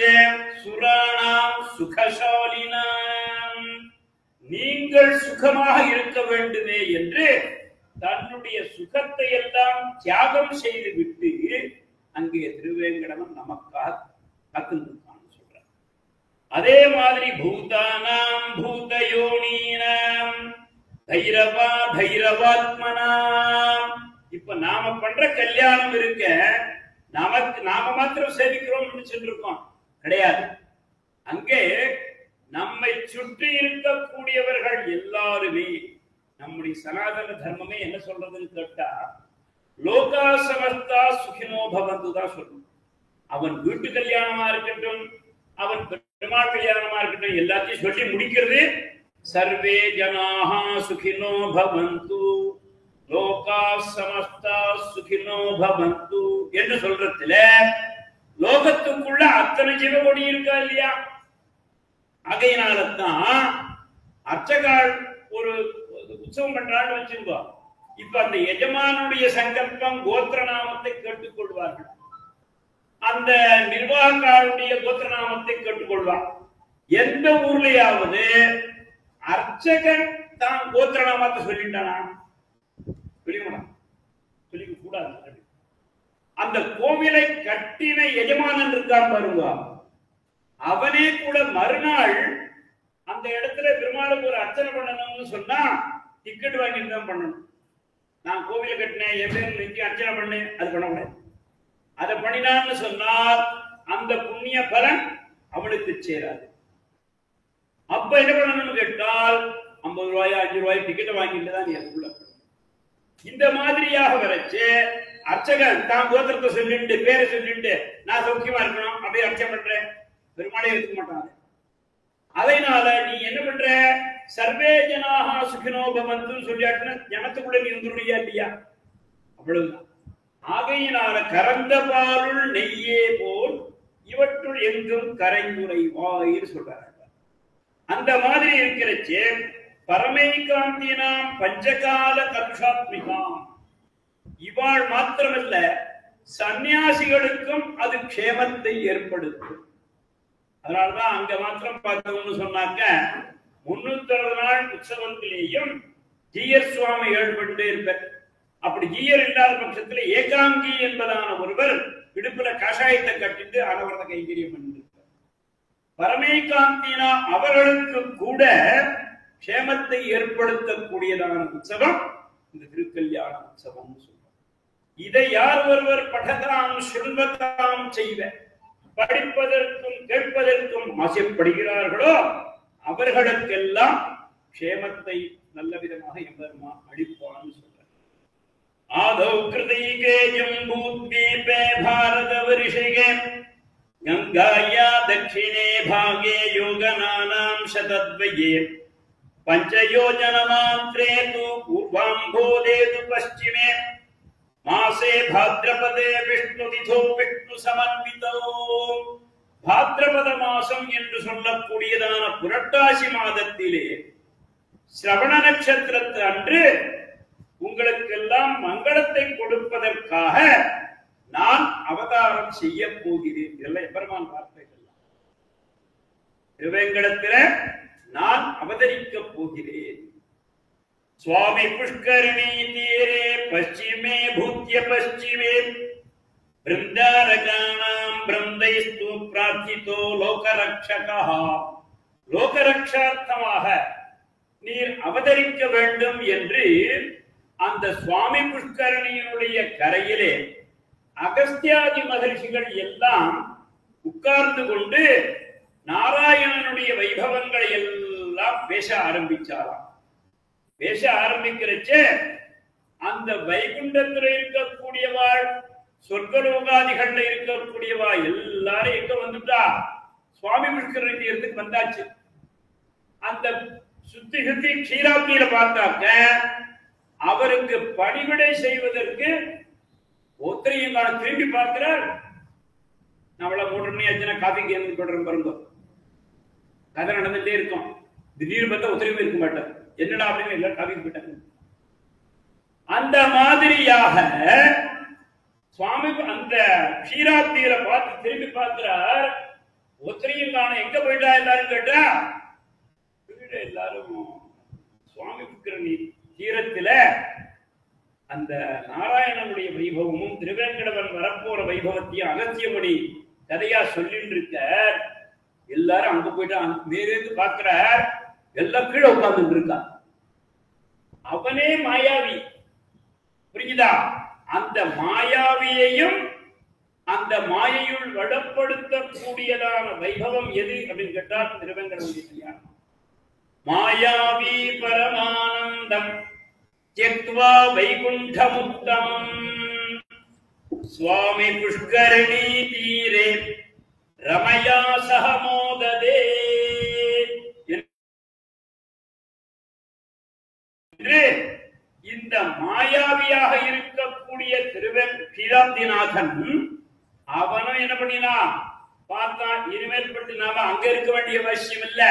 Speaker 1: சுராணாம் சுகசாலினாம், நீங்கள் சுகமாக இருக்க வேண்டுமே என்று தன்னுடைய சுகத்தை எல்லாம் தியாகம் செய்துவிட்டு அங்கே திருவேங்கடவன் நமக்காக காத்திருக்கான்னு சொல்றார். அதே மாதிரி பூதானாம் பூதயோனீனாம் தைரவா தைரவாத்மனாம், இப்ப நாம பண்ற கல்யாணம் இருக்க நாம மாத்திரம் சேவிக்கிறோம் சொல்லிருக்கோம் கிடையாது. அங்கே நம்மை சுற்றி இருக்கக்கூடியவர்கள் எல்லாருமே நம்முடைய சனாதன தர்மமே என்ன சொல்றதுன்னு கேட்டா லோகா சமஸ்தா சுகினோ பவந்து தான் சொல்லணும். அவன் வீட்டு கல்யாணமா இருக்கட்டும், அவன் பெருமாள் கல்யாணமா இருக்கட்டும், எல்லாத்தையும் சொல்லி முடிக்கிறது சர்வே ஜனாஹ சுகினோ பவந்து லோகா சமஸ்தா சுகினோ பவந்து என்று சொல்றதுல லோகத்துக்குள்ள அத்தனை ஜீவகொடி இருக்கா இல்லையா? அதையினால்தான் அர்ச்சகால் ஒரு உற்சவம் பண்றான்னு வச்சுக்கோ, இப்ப அந்த எஜமானுடைய சங்கல்பம் கோத்திர நாமத்தை கேட்டுக்கொள்வார்கள், அந்த நிர்வாகக்காருடைய கோத்திர நாமத்தை கேட்டுக்கொள்வார். எந்த ஊர்லயாவது அர்ச்சகன் தான் கோத்திர நாமத்தை சொல்லிட்டானா? சொல்லிக்க கூடாது. அந்த கோவிலை கட்டின எஜமானன் இருக்கான் பாருங்க, அவனே கூட மறுநாள் அந்த இடத்துல பெருமாளுக்கு ஒரு அர்ச்சனை பண்ணணும்னு சொன்னா டிக்கெட் வாங்கிட்டு தான் பண்ணணும். நான் கோவிலை கட்டினேன் என் பேர் அர்ச்சனை பண்ணேன், அது பண்ணக்கூடாது. அதை பண்ணினான்னு சொன்னால் அந்த புண்ணிய பலன் அவனுக்கு சேராது. அப்ப என்ன பண்ணணும்னு கேட்டால் 50 ரூபாய் 5 ரூபாய் டிக்கெட்டை வாங்கிட்டு தான் நீ அதுக்குள்ள. இந்த மாதிரியாக வரைச்சு அர்ச்சகன் தான் கோத்திரத்தை சொல்லிட்டு பேரை சொல்லிட்டு நான் சௌக்கியமா இருக்கணும் அப்படியே அர்ச்சனை பண்றேன், பெருமாளே இருக்க மாட்டாங்க. அதனால நீ என்ன பண்ற, சர்வே ஜனாஹ சுகினோ பவந்து சொல்லியாட்டுன்னு ஜனத்துக்குள்ள நீ இருந்துடுறியா இல்லையா? அவ்வளவுதான். ஆகையினால கறந்த பாலுள் நெய்யே போல் இவற்றுள் எங்கும் கரைந்துரைவாயின்னு சொல்றாங்க. அந்த மாதிரி இருக்கிறச்சே பரமைகாந்தினாம் பஞ்சகால கருஷாத்மிகாம், இவாள் மாத்திரமல்ல சன்னியாசிகளுக்கும் அது க்ஷேமத்தை ஏற்படுத்தும். அதனாலதான் அங்க மாத்திரம் பார்த்தோம்னு சொன்னாக்க 360 நாள் உற்சவத்திலேயும் ஜீயர் சுவாமி ஏற்பட்டு இருப்பார். அப்படி ஜீயர் இல்லாத பட்சத்துல ஏகாங்கி என்பதான ஒருவர் இடுப்புல கஷாயத்தை கட்டிட்டு அனவரத கைங்கரியம் பண்ணிருப்பார். பரமேகாந்தினா அவர்களுக்கு கூட க்ஷேமத்தை ஏற்படுத்தக்கூடியதான உற்சவம் இந்த திருக்கல்யாண உற்சவம் சொல்றார். இதை யார் ஒருவர் படதாம் சுல்வதாம் செய்வ, படிப்பதற்கும் கேட்பதற்கும் ஆசைப்படுகிறார்களோ அவர்களுக்கெல்லாம் க்ஷேமத்தை நல்ல விதமாக எம்பெருமான் அளிப்பான்னு சொல்றார். ஆதௌ கிருதைகே ஜம்பூத்வீபே பாரத வருஷிகே கங்காயா தட்சிணே பாகே யோகநானாம் சதத்வயே பஞ்சயோஜன மாத்ரே து பூர்வாம்போதே து பश्चिमे மாசே பாத்ரபதே விஷ்ணு திதோ விஷ்ணு சமன்விதோ. பாத்ரபத மாசம் என்று சொல்லக்கூடியதான புரட்டாசி மாதத்திலே சிரவண நட்சத்திரத்து அன்று உங்களுக்கெல்லாம் மங்களத்தை கொடுப்பதற்காக நான் அவதாரம் செய்ய போகிறேன். இதெல்லாம் எப்பெருமான் வார்த்தைகள். திருவேங்கடத்தில நான் அவதரிக்க போகிறேன். சுவாமி புஷ்கரணி தீரே பश्चिमे பூத்ய பश्चिमे பிருந்தாரகாணாம் பிருந்தைஸ்து பிரார்த்திதோ லோகரக்ஷகः. லோகரக்ஷார்த்தமாக நீர் அவதரிக்க வேண்டும் என்று அந்த சுவாமி புஷ்கரணியினுடைய கரையிலே அகஸ்தியாதி மகர்ஷிகள் எல்லாம் உட்கார்ந்து கொண்டு நாராயணனுடைய வைபவங்களை எல்லாம் பேச ஆரம்பிச்சாராம். பேச ஆரம்பிக்கிறச்ச அந்த வைகுண்டத்தில் இருக்கக்கூடியவாள் சொர்க்கலோகாதிகள்ல இருக்கக்கூடியவா எல்லாரும் எங்க வந்துட்டா சுவாமி புஷ்கரணி தீர்த்துக்கு வந்தாச்சு. அந்த சுத்தி சுத்தி க்ஷீராப்தியில பார்த்தாக்க அவருக்கு பணிவிடை செய்வதற்கு ஒத்திரையும் திரும்பி பார்க்கிறார். நம்மள 3 மணி ஆச்சுன்னா காஃபி கேம் போடுறோம் பாருங்க, கதை நடந்துட்டே இருக்கும். திடீர்னு பார்த்தா ஒத்துழைப்பு இருக்க மாட்டார், என்னடா அப்படின்னு எல்லாரும் காஃபி போயிட்டாங்க. அந்த மாதிரியாக சுவாமி அந்த க்ஷீராப்தியில பார்த்து திரும்பி பார்க்கிறார். ஒத்திரையும் காண, எங்க போயிட்டா எல்லாரும் கேட்டா, எல்லாரும் சுவாமி புஷ்கரணி தீரத்தில அந்த நாராயணனுடைய வைபவமும் திருவேங்கடவன் வரப்போற வைபவத்தையும் அகத்தியபடி கதையா சொல்லிட்டு இருக்க. எல்லாரும் அங்க போயிட்டு மேலேருந்து பார்க்கிற, எல்லாம் கீழே உட்கார்ந்து இருக்கா. அவனே மாயாவி, புரியுதா? அந்த மாயாவியையும் அந்த மாயையுள் வளப்படுத்தக்கூடியதான வைபவம் எது அப்படின்னு கேட்டால் திருவேங்கடவன். மாயாவி பரமானந்தம் त्यक्त्वा वैकुण्ठमुत्तमम् स्वामी पुष्करणी तीरे रमया सह मोददे. இந்த மாயாவியாக இருக்கக்கூடிய க்ஷீராப்திநாதன் அவனும் என்ன பண்ணினா பார்த்தா, இனிமேல் பட்டு நாம அங்க இருக்க வேண்டிய அவசியம் இல்ல.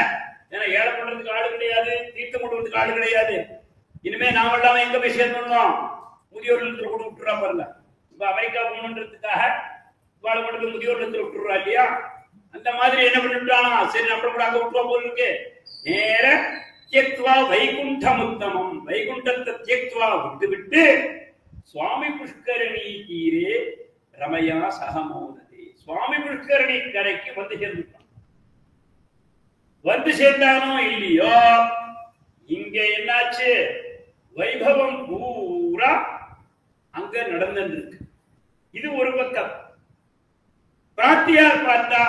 Speaker 1: ஏன்னா ஏழை பண்றதுக்கு ஆளு கிடையாது, தீர்த்தம் கொண்டுறதுக்கு ஆளு கிடையாது. இனிமே நாம இல்லாம எங்க போய் சேர்ந்தோம், முதியோர் இல்லத்துல கொண்டு விட்டுறா பாருங்க. இப்ப அமெரிக்கா போகணுன்றதுக்காக வாழ கொண்டு முதியோர் இல்லத்துல விட்டுறா இல்லையா? அந்த மாதிரி என்ன பண்ணிட்டானா, சரி நம்மள கூட அங்க விட்டுவா போல இருக்கு. நேர தியக்த்வா வைகுண்டமுத்தமம், வைகுண்டத்தை தியக்த்வா விட்டு சுவாமி புஷ்கரணி தீரே ரமயா சகமோததே, சுவாமி புஷ்கரணி கரைக்கு வந்து சேர்ந்துட்டான். வந்து சேர்ந்தானோ இல்லையோ, இங்க என்னாச்சு, வைபவம் பூரா அங்க நடந்திருக்கு. இது ஒரு பக்கம். பிரார்த்தியார் பார்த்தா,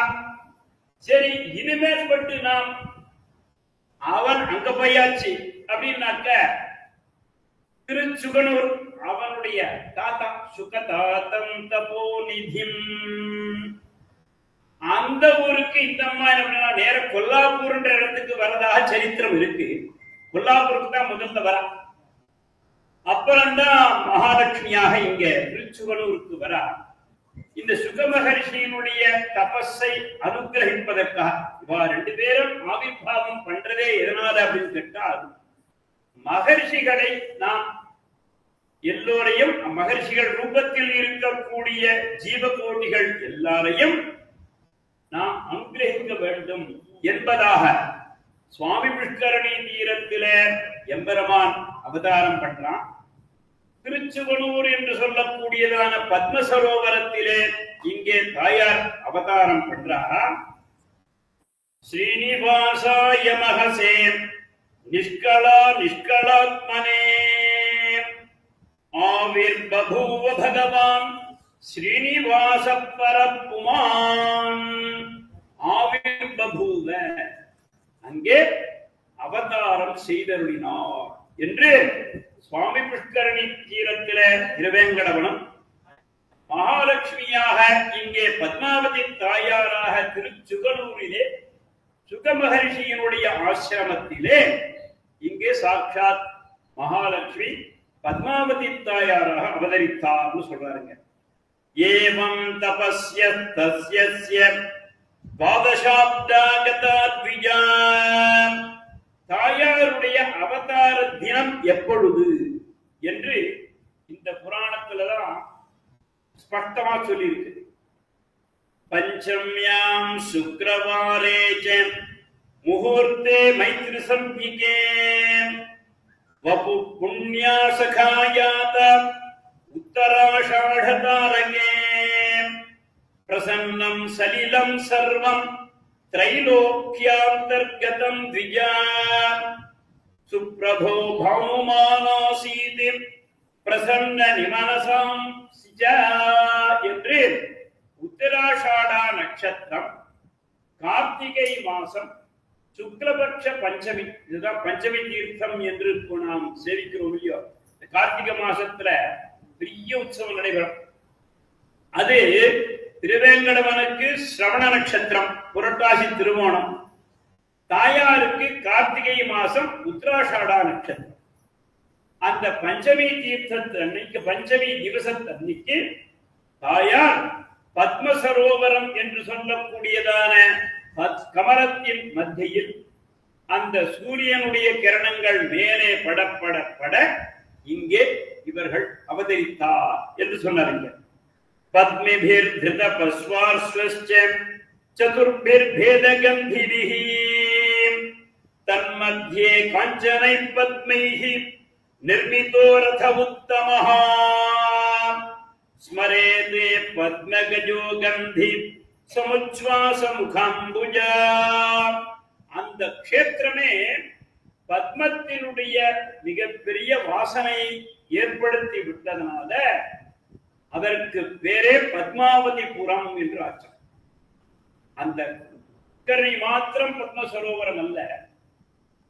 Speaker 1: சரி இனிமேல் பட்டு நாம் அவன் அங்க போயாச்சு அப்படின்னாக்க, திருச்சுகனூர் அவனுடைய தாத்தா சுகதாத்தம் தபோநிதிம், அந்த ஊருக்கு இந்த அம்மா என்ன பண்ணா, நேர கொல்லாப்பூர்ன்ற இடத்துக்கு வரதாக சரித்திரம் இருக்கு. கொல்லாப்பூருக்கு தான் முதல்ல வர, அப்புறம்தான் மகாலட்சுமியாக இங்க திருச்சுகனூருக்கு வர. இந்த சுக மகர்ஷியினுடைய தபஸை அனுகிரகிப்பதற்காக இவா 2 பேரும் ஆவிர்வாவம் பண்றதே எதனால அப்படின்னு கேட்டால், மகர்ஷிகளை நாம் எல்லோரையும் மகர்ஷிகள் ரூபத்தில் இருக்கக்கூடிய ஜீவகோட்டிகள் எல்லாரையும் நாம் அனுகிரகிக்க வேண்டும் என்பதாக சுவாமி புஷ்கரணி தீரத்தில எம்பெருமான் அவதாரம் பண்றான். திருச்சுவனூர் என்று சொல்லக்கூடியதான பத்மசரோவரத்திலே இங்கே தாயார் அவதாரம் பண்றார். ஸ்ரீனிவாசாய மகசே நிஷ்கலா நிஷ்கலாத்மனே ஆவிர்பூவ பகவான் ஸ்ரீனிவாச பரப்புமான். ஆவிர்பூவ, அங்கே அவதாரம் செய்தருளினார் என்று சுவாமி புஷ்கரணி தீரத்தில திருவேங்கடவனம், மகாலட்சுமியாக இங்கே பத்மாவதி தாயாராக திருச்சுகனூரிலே சுக மகர்ஷியினுடைய ஆசிரமத்திலே இங்கே சாட்சாத் மகாலட்சுமி பத்மாவதி தாயாராக அவதரித்தார்னு சொல்றாருங்க. ஏவம் தபஸ்ய தஸ்யஸ்ய பாதசாப்தாகதாத்விஜா, தாயாருடைய அவதார தினம் எப்பொழுது என்று இந்த புராணத்துலதான் ஸ்பஷ்டமா சொல்லி இருக்கு. பஞ்சம்யாம் சுக்ரவாரே முகூர்த்தே மைத்ரி சம்ஹிகே வபு புண்ணியா சகாயாத உத்தராஷாಢதாரகே பிரசன்னம் சலிலம் சர்வம் त्रैलोक्यान्तर्गतम् द्विजा सुप्रभो भौमानासीति प्रसन्न निमनसाम् सिजा என்று உத்தராஷாட நட்சத்திரம் கார்த்திகை மாசம் சுக்லபட்ச பஞ்சமி, இதுதான் பஞ்சமி தீர்த்தம் என்று நாம் சேவிக்கிறோம் இல்லையோ. கார்த்திகை மாசத்துல பெரிய உற்சவம் நடைபெறும். அது திருவேங்கடவனுக்கு சிரவண நட்சத்திரம் புரட்டாசி திருவோணம், தாயாருக்கு கார்த்திகை மாசம் உத்தராஷாடா நட்சத்திரம். அந்த பஞ்சமி தீர்த்தத்து அன்னைக்கு, பஞ்சமி திவசத்து அன்னைக்கு தாயார் பத்ம சரோவரம் என்று சொல்லக்கூடியதான கமலத்தின் மத்தியில் அந்த சூரியனுடைய கிரணங்கள் மேலே பட இங்கே இவர்கள் அவதரித்தார் என்று சொன்னாருங்க. பத்மிபிர் திருத பஸ்வார்ஸ்வஸ்ச சதுர்பிர் பேத கந்திபிஹி தன்மத்யே காஞ்சனை பத்மைஹி நிர்மிதோ ரத உத்தமஹ ஸ்மரேதே பத்மகஜோ கந்தி சமுச்வாச முகாம்புஜா. அந்த க்ஷேத்திரமே பத்மத்தினுடைய மிகப்பெரிய வாசனையை ஏற்படுத்தி விட்டதனால அதற்கு பேரே பத்மாவதிபுரம் என்று ஆச்சு. அந்த கரை மாத்திரம் பத்ம சரோவரம் அல்ல,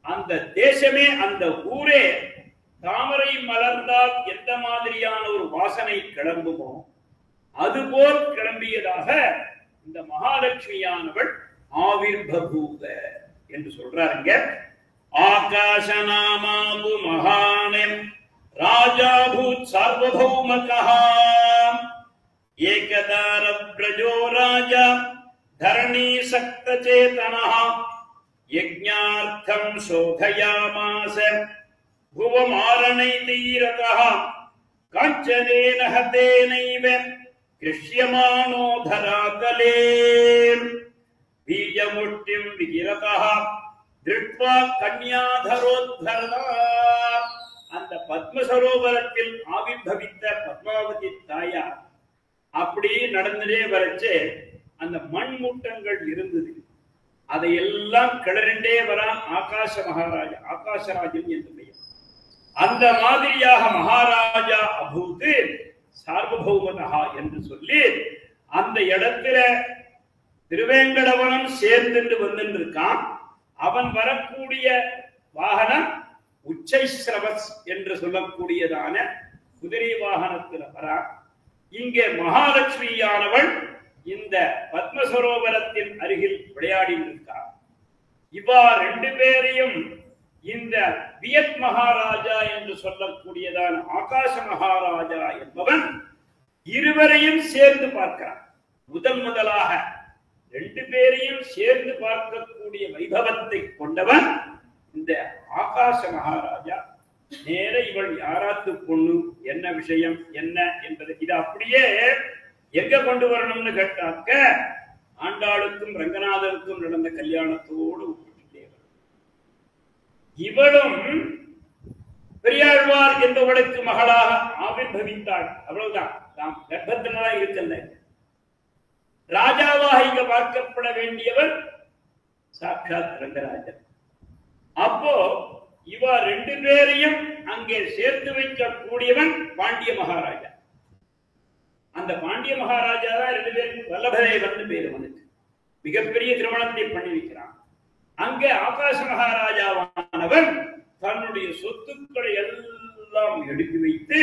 Speaker 1: அந்த தேசமே, அந்த ஊரே தாமரை மலர்ந்தால் எந்த மாதிரியான ஒரு வாசனை கிளம்புமோ அதுபோல் கிளம்பியதாக இந்த மகாலட்சுமியானவள் ஆவிர்பூத என்று சொல்றாருங்க. ஆகாச நாமாபு மகானம் ராஜாபூத் சார்வபௌமகः ஏகதார பிரஜோ ராஜா தரணி சக்த சேதனः யஜ்ஞார்த்தம் சோதயாமாஸ புவமாரணை தீரதः காஞ்சனேன ஹதேனைவ கிருஷ்யமானோ தராதலே பீஜமுஷ்டிம் விகிரதः திருட்வா கன்யாதரோத்பரதா. அந்த பத்ம சரோவரத்தில் ஆவிர்பவித்த பத்மாவதி தாயார் அப்படி நடந்துட்டே வரச்சே அந்த மண் மூட்டங்கள் இருந்தது, அதையெல்லாம் கிளறிண்டே வரான் ஆகாச மகாராஜா, ஆகாசராஜன் என்று பெயர். அந்த மாதிரியாக மகாராஜா அபூது சார்வபௌமதா என்று சொல்லி அந்த இடத்துல திருவேங்கடவனம் சேர்ந்து வந்து இருக்கான். அவன் வரக்கூடிய வாகனம் உச்சைஸ்ரவஸ் என்று சொல்லக்கூடியதான குதிரை வாகனத்தில் வரா. இங்கே மகாலட்சுமியானவள் இந்த பத்மசரோவரத்தின் அருகில் விளையாடி இருக்கார். இவா ரெண்டு பேரையும் இந்த வியத் மகாராஜா என்று சொல்லக்கூடியதான ஆகாச மகாராஜா என்பவன் இருவரையும் சேர்ந்து பார்க்கிறான். முதலாக ரெண்டு பேரையும் சேர்ந்து பார்க்கக்கூடிய வைபவத்தை கொண்டவன் இந்த ஆகாச மகாராஜா. நேர இவள் யாராத்து பொண்ணு, என்ன விஷயம் என்ன என்பது இது அப்படியே எங்க கொண்டு வரணும்னு கேட்டாக்க ஆண்டாளுக்கும் ரங்கநாதனுக்கும் நடந்த கல்யாணத்தோடு இவளும் பெரியாழ்வார் என்பவளுக்கு மகளாக ஆவிர்பவித்தாள். அவ்வளவுதான், தாம் கர்ப்பத்தில்தான் இருக்கல்ல. ராஜாவாக இங்க பார்க்கப்பட வேண்டியவர் சாட்சாத் ரங்கராஜன். அப்போ இவ ரெண்டு பேரையும் அங்கே சேர்த்து வைக்கக்கூடியவன் பாண்டிய மகாராஜா. அந்த பாண்டிய மகாராஜா தான் ரெண்டு பேரும் வல்லபதேவன் பேரு அவனுக்கு. மிகப்பெரிய திருமணத்தை பண்ணி வைக்கிறான். அங்கே ஆகாச மகாராஜாவானவன் தன்னுடைய சொத்துக்களை எல்லாம் எடுத்து வைத்து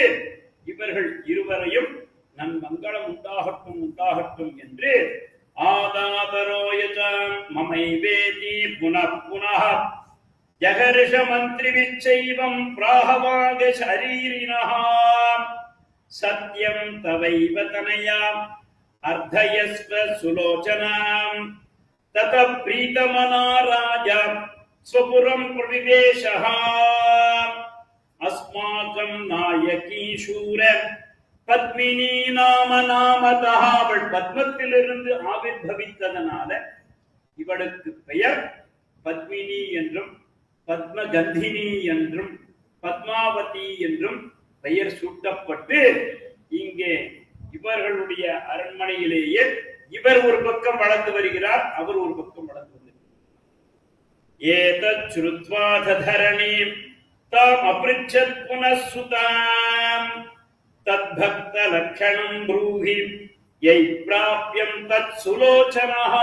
Speaker 1: இவர்கள் இருவரையும் நன் மங்களம் உண்டாகட்டும் உண்டாகட்டும் என்று ஆதாதரோயஜாம் மமைவேதி புனః புனः ஜகர்ஷ மந்திரி விச்சைவம் பிராஹவாக சரீரினஹ சத்யம் தவைவ தனயாம் அர்த்தயஸ்வ சுலோச்சனாம் தத பிரீதமனா ராஜா ஸ்வபுரம் பிரவிவேஷஹ அஸ்மாகம் நாயகி சூர பத்மினி நாம நாமதா. அவள் பத்மத்திலிருந்து ஆவிர்பவித்ததனால இவளுக்கு பெயர் பத்மினி என்றும் பத்மகந்தினி என்றும் பத்மாவதி என்றும் பெயர் சூட்டப்பட்டு இங்கே இவர்களுடைய அரண்மனையிலேயே இவர் ஒரு பக்கம் வளர்ந்து வருகிறார், அவர் ஒரு பக்கம் வளர்ந்து வருகிறார். ஏதத் ஸ்ருத்வா தரணி தாம் அப்ரிச்சத் புனః சுதாம் தத்பக்த லக்ஷணம் ப்ரூஹி யை பிராப்யம் தத் சுலோச்சனஹ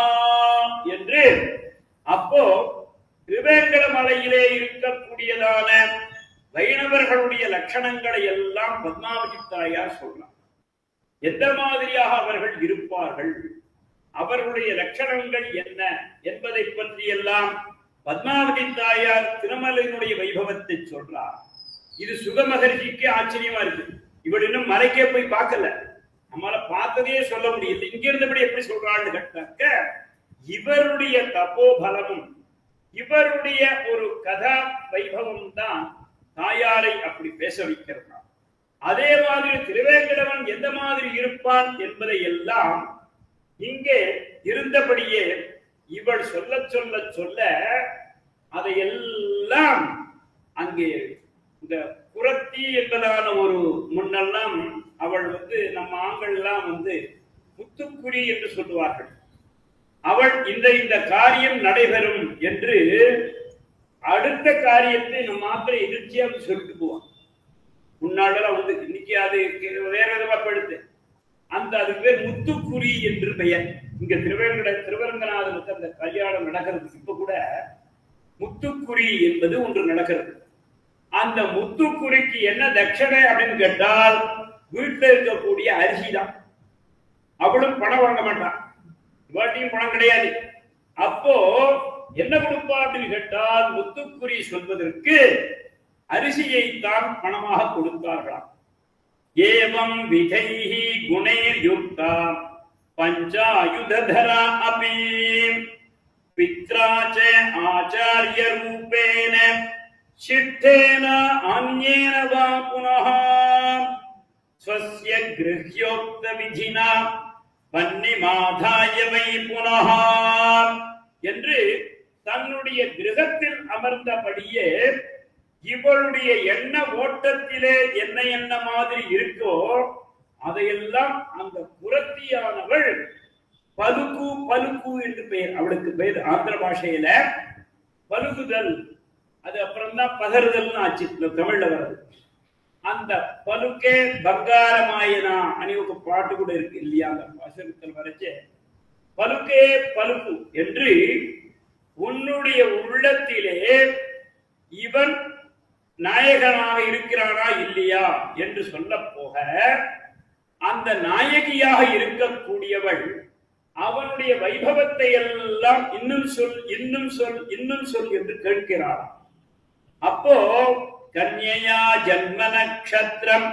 Speaker 1: என்று. அப்போ திருவேங்கட மலையிலே இருக்கக்கூடியதான வைணவர்களுடைய லட்சணங்களை எல்லாம் பத்மாவதி தாயார் சொல்லலாம். எந்த மாதிரியாக அவர்கள் இருப்பார்கள், அவர்களுடைய லட்சணங்கள் என்ன என்பதை பற்றி எல்லாம் பத்மாவதி தாயார் திருமலையினுடைய வைபவத்தை சொல்றார். இது சுக மகர்ஷிக்கு ஆச்சரியமா இருக்கு. இவள் இன்னும் மலைக்கே போய் பார்க்கல, நம்மளால பார்த்ததே சொல்ல முடியல. இங்க இருந்தபடி எப்படி சொல்றான்னு கேட்டாக்க, இவருடைய தபோபலமும் இவருடைய ஒரு கதா வைபவம் தான் தாயாரை அப்படி பேச வைக்கிறது. அதே மாதிரி திருவேங்கடவன் எந்த மாதிரி இருப்பான் என்பதை எல்லாம் இங்கே இருந்தபடியே இவள் சொல்ல சொல்ல சொல்ல அதையெல்லாம் அங்கே இந்த புரத்தி என்பதான ஒரு முன்னெல்லாம் அவள் நம்ம ஆண்கள் எல்லாம் முத்துக்குறி என்று சொல்லுவார்கள். அவள் இந்த காரியம் நடைபெறும் என்று அடுத்த காரியத்தை நம்ம மாத்திரை எதிர்ச்சியாக சொல்லிட்டு போவான். முன்னாடெல்லாம் இன்னைக்கு அது வேற விதமா படுத்து அதுக்கு பேர் முத்துக்குறி என்று பெயர். இங்க திருவரங்கநாதனுக்கு அந்த கல்யாணம் நடக்கிறது. இப்ப கூட முத்துக்குறி என்பது ஒன்று நடக்கிறது. அந்த முத்துக்குறிக்கு என்ன தட்சணை அப்படின்னு கேட்டால் வீட்டில் இருக்கக்கூடிய அரிசி தான். அவளும் பணம் வாங்க மாட்டான், இவாட்டியும் பணம் கிடையாது. அப்போ என்ன கொடுப்பா அப்படின்னு கேட்டால் முத்துக்குறி சொல்வதற்கு அரிசியை தான் பணமாக கொடுத்தார்களாம். ஏவம் விதைஹி குணைர் யுக்தா பஞ்சாயுததரா அபி பித்ராச்ச ஆச்சார்ய ரூபேன சித்தேன அன்யேன வா புனः ஸ்வஸ்ய கிருஹ்யோக்த விதினா பன்னிமாதாய வை புனः என்று தன்னுடைய கிரகத்தில் அமர்ந்தபடியே இவளுடைய எண்ண ஓட்டத்திலே என்ன மாதிரி இருக்கோ அதையெல்லாம் அந்த புரத்தியானவள் பலுக்கு பலுக்கு என்று பெயர். அவளுக்கு பெயர் ஆந்திர பாஷையில பலுகுதல், அது அப்புறம் தான் பகருதல்னு ஆச்சு தமிழ்ல வருது. அந்த பலுக்கே பங்காரமாயனா அணிவுக்கு பாட்டு கூட இருக்கு இல்லையா, அந்த பாசகத்தில் வரைச்சே பலுக்கே பலுக்கு என்று உன்னுடைய உள்ளத்திலே இவன் நாயகனாக இருக்கிறானா இல்லையா என்று சொல்ல போக, அந்த நாயகியாக இருக்கக்கூடியவள் அவனுடைய வைபவத்தை எல்லாம் இன்னும் சொல் இன்னும் சொல் இன்னும் சொல் என்று கேட்கிறாள். அப்போ கன்யயா ஜன்ம நக்ஷத்ரம்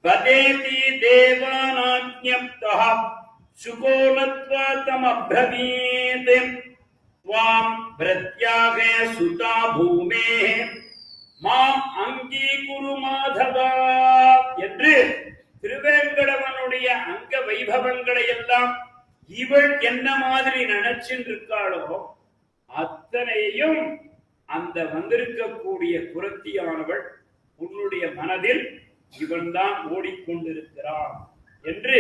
Speaker 1: வதேதி தேவானாஞப்தா சுகோலத்வா தமப்ரவீத் த்வாம் பிரத்யாகே சுதா பூமே மாம் அங்கீகுரு மாதவா என்று திருவேங்கடவனுடைய அங்க வைபவங்களை எல்லாம் இவள் என்ன மாதிரி நினைச்சிருக்காளோ அத்தனையும் அந்த வந்திருக்கக்கூடிய புரத்தியானவள் உன்னுடைய மனதில் இவன் தான் ஓடிக்கொண்டிருக்கிறான் என்று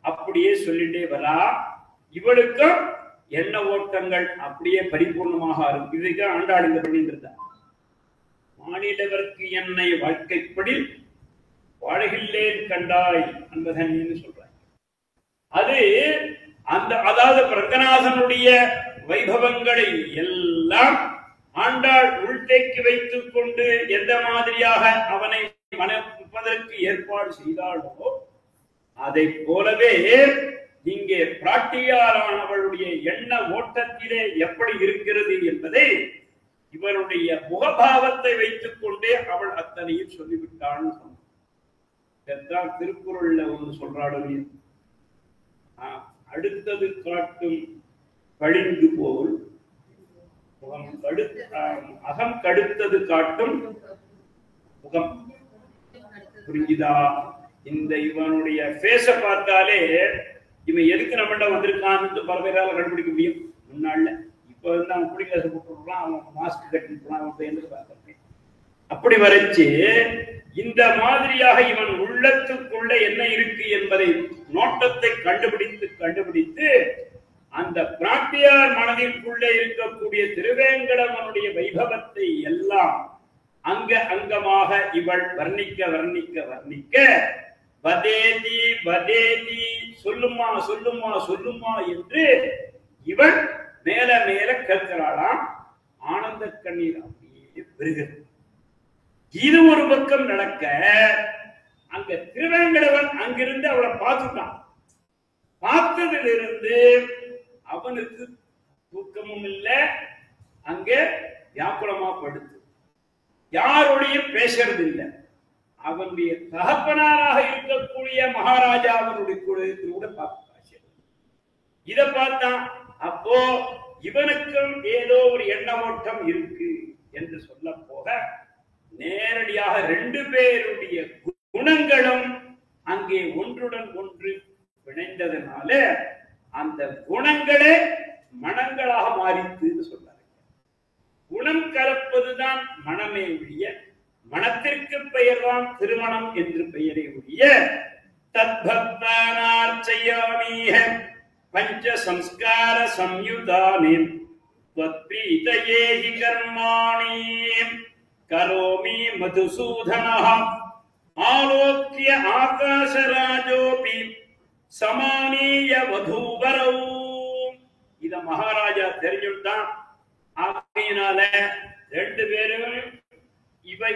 Speaker 1: அப்படியே சொல்லிட்டே வரா. இவளுக்கும் எண்ண ஓட்டங்கள் அப்படியே பரிபூர்ணமாக இருக்கும். இதுக்கு ஆண்டாள் இந்த பண்ணியிருந்தார். மானிடவர்க்கு என்னை வாழ்க்கைப்படி வாழ்கில்லேன் கண்டாய் என்பதன் சொல்றாங்க. அது அதாவது ரங்கநாதனுடைய வைபவங்களை எல்லாம் ஆண்டாள் உள்தேக்கி வைத்துக் கொண்டு எந்த மாதிரியாக அவனை மணப்பதற்கு ஏற்பாடு செய்தாளோ அதை போலவே இங்கே பிராட்டியாரானவளுடைய எண்ண ஓட்டத்திலே எப்படி இருக்கிறது என்பதை இவருடைய முகபாவத்தை வைத்துக் கொண்டே அவள் அத்தனையும் சொல்லிவிட்டாள். திருக்குறள்ல ஒன்று சொல்றாள், அடுத்தது காட்டும் கழிந்து போல் அகம் கடுத்தது காட்டும் முகம். புரிஞ்சுதா? இந்த இவனுடைய பேச பார்த்தாலே இவன் எதுக்கு நம்மகிட்ட வந்திருக்கான்னு பல பேரால கண்டுபிடிக்க முடியும். முன்னாள்ல இப்ப அவன் குடிக்காசு போட்டுறான், அவன் மாஸ்க் கட்டிட்டு அவன் பார்த்திருக்கேன். அப்படி வரைச்சு இந்த மாதிரியாக இவன் உள்ளத்துக்குள்ள என்ன இருக்கு என்பதை நோட்டத்தை கண்டுபிடித்து அந்த பிராட்டியார் மனதிற்குள்ளே இருக்கக்கூடிய திருவேங்கடவனுடைய வைபவத்தை எல்லாம் அங்கமாக இவள் வர்ணிக்க வதேதி வதேதி சொல்லுமா சொல்லுமா சொல்லுமா என்று இவள் மேல மேல கேட்கிறாளாம். ஆனந்த கண்ணீர் அப்படியே பெறுகிறது. இது ஒரு பக்கம் நடக்க, அங்க திருவேங்கடவன் அங்கிருந்து அவளை பார்த்துட்டான். பார்த்ததிலிருந்து அவனுக்கு தூக்கமும் இல்லை, அங்க வியாக்குலமா படுத்து யாரோடையும் பேசுறது இல்லை. அவனுடைய தகப்பனாராக இருக்கக்கூடிய மகாராஜாவினுடைய கூட பார்க்க இத பார்த்தான். அப்போ இவனுக்கும் ஏதோ ஒரு எண்ண ஓட்டம் இருக்கு என்று சொல்ல போக நேரடியாக ரெண்டு பேருடைய குணங்களும் அங்கே ஒன்றுடன் ஒன்று இணைந்ததனால அந்த குணங்களே மனங்களாக மாறித்து சொன்னார். குணம் கலப்பதுதான் மனமே ஒழிய மனத்திற்கு பெயர்தான் திருமணம் என்று பெயரை ஒழிய தத்பக்தானார்ச்சயாமீஹ பஞ்ச சம்ஸ்கார சம்யுதானி த்வத்ப்ரீதயேஹி கர்மாணி கரோமி மதுசூதனஹ ஆலோக்ய ஆகாசராஜோபி சமானீய வதூவரௌ. இத மகாராஜா தெரிஞ்சுட்டான். ஆகையினால ரெண்டு பேரும்